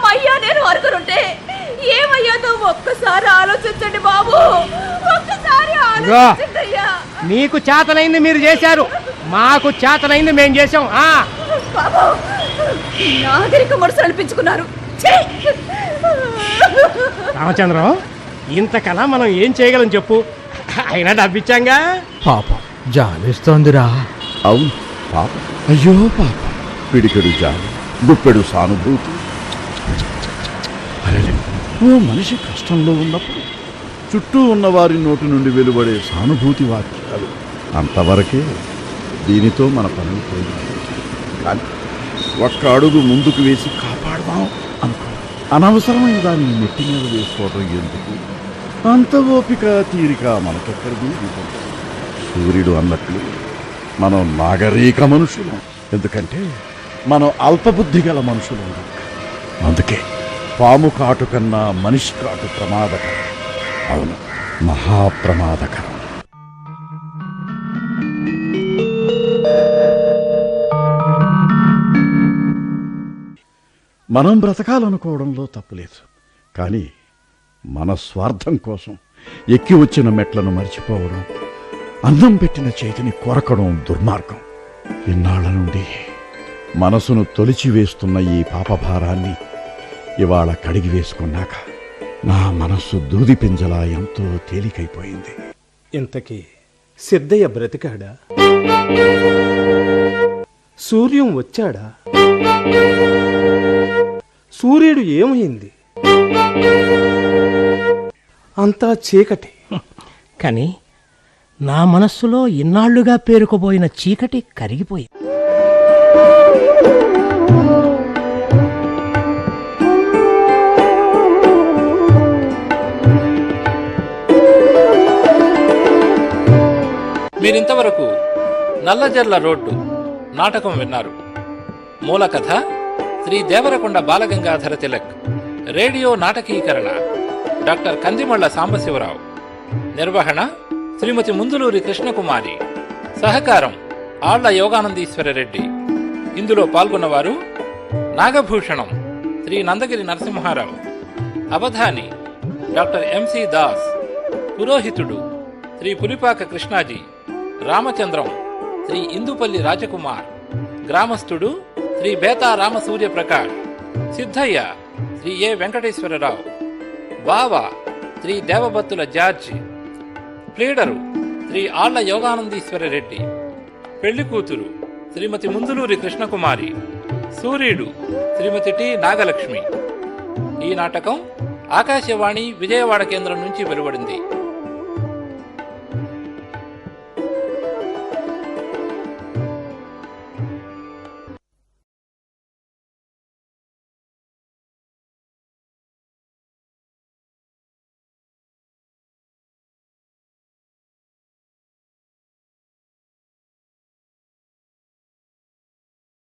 మా అయ్యా నేను అనుకుంటే ఏమయ్యాదో ఒక్కసారి ఆలోచించండి బాబు. ఒక్కసారి ఆలోచించండి అయ్యా. మీకు చేతనైంది మీరు చేశారు, మాకు చేతనైంది మేము చేశాం. బాబు నాగరిక మనసు అనిపించుకున్నారు. రామచంద్రం, ఇంతకలా మనం ఏం చేయగలం చెప్పు? అయినా డబ్బిచ్చాంగా. పాపం జాలిస్తోందిరా. అవును పాప. అయ్యో పాప. పిడికెడు జాలి, గుప్పెడు సానుభూతి. అరే, ఓ మనిషి కష్టంలో ఉన్నప్పుడు చుట్టూ ఉన్న వారి నోటి నుండి వెలువడే సానుభూతి వాక్యాలు అంతవరకే. దీనితో మన పనులు పోయింది. కానీ ఒక్క అడుగు ముందుకు వేసి కాపాడదాం అనుకో. అనవసరమైన దాన్ని నెట్టి మీద వేసుకోవడం ఎందుకు? అంత ఓపిక తీరిక మనకెక్కడిది? సూర్యుడు అన్నట్లు మనం నాగరిక మనుషులం. ఎందుకంటే మనం అల్పబుద్ధి గల మనుషులం. అందుకే పాము కాటు కన్నా మనిషి కాటు ప్రమాదకరం. అవును, మహాప్రమాదకరం. మనం బ్రతకాలనుకోవడంలో తప్పులేదు. కానీ మన స్వార్థం కోసం ఎక్కి వచ్చిన మెట్లను మర్చిపోవడం, అన్నం పెట్టిన చేతిని కొరకడం దుర్మార్గం. ఇన్నాళ్ల నుండి మనసును తొలిచివేస్తున్న ఈ పాపభారాన్ని ఇవాళ కడిగి వేసుకున్నాక నా మనస్సు దూది పింజలా ఎంతో తేలికైపోయింది. ఇంతకీ సిద్ధయ్య బ్రతికాడా? సూర్యం వచ్చాడా? సూర్యుడు ఏమైంది? అంతా చీకటి. కానీ నా మనస్సులో ఇన్నాళ్లుగా పేరుకుపోయిన చీకటి కరిగిపోయింది. మీరింతవరకు నల్లజర్ల రోడ్డు నాటకం విన్నారు. మూల కథ శ్రీ దేవరకొండ బాలగంగాధర తిలక్. రేడియో నాటకీకరణ డాక్టర్ కందిమళ్ల సాంబశివరావు. నిర్వహణ శ్రీమతి ముందులూరి కృష్ణకుమారి. సహకారం ఆళ్ల యోగానందీశ్వరరెడ్డి. ఇందులో పాల్గొన్నవారు నాగభూషణం శ్రీ నందగిరి నరసింహారావు, అవధాని డాక్టర్ ఎంసి దాస్, పురోహితుడు శ్రీ పులిపాక కృష్ణాజీ, రామచంద్రం శ్రీ ఇందుపల్లి రాజకుమార్, గ్రామస్థుడు శ్రీ బేతా రామసూర్యప్రకాష్, సిద్ధయ్య శ్రీ ఏ వెంకటేశ్వరరావు, బావ శ్రీ దేవబత్తుల జార్జి, ప్లీడరు శ్రీ ఆళ్ల యోగానందీశ్వర రెడ్డి, పెళ్లి కూతురు శ్రీమతి ముందులూరి కృష్ణకుమారి, సూర్యుడు శ్రీమతి టి నాగలక్ష్మి. ఈ నాటకం ఆకాశవాణి విజయవాడ కేంద్రం నుంచి వెలువడింది.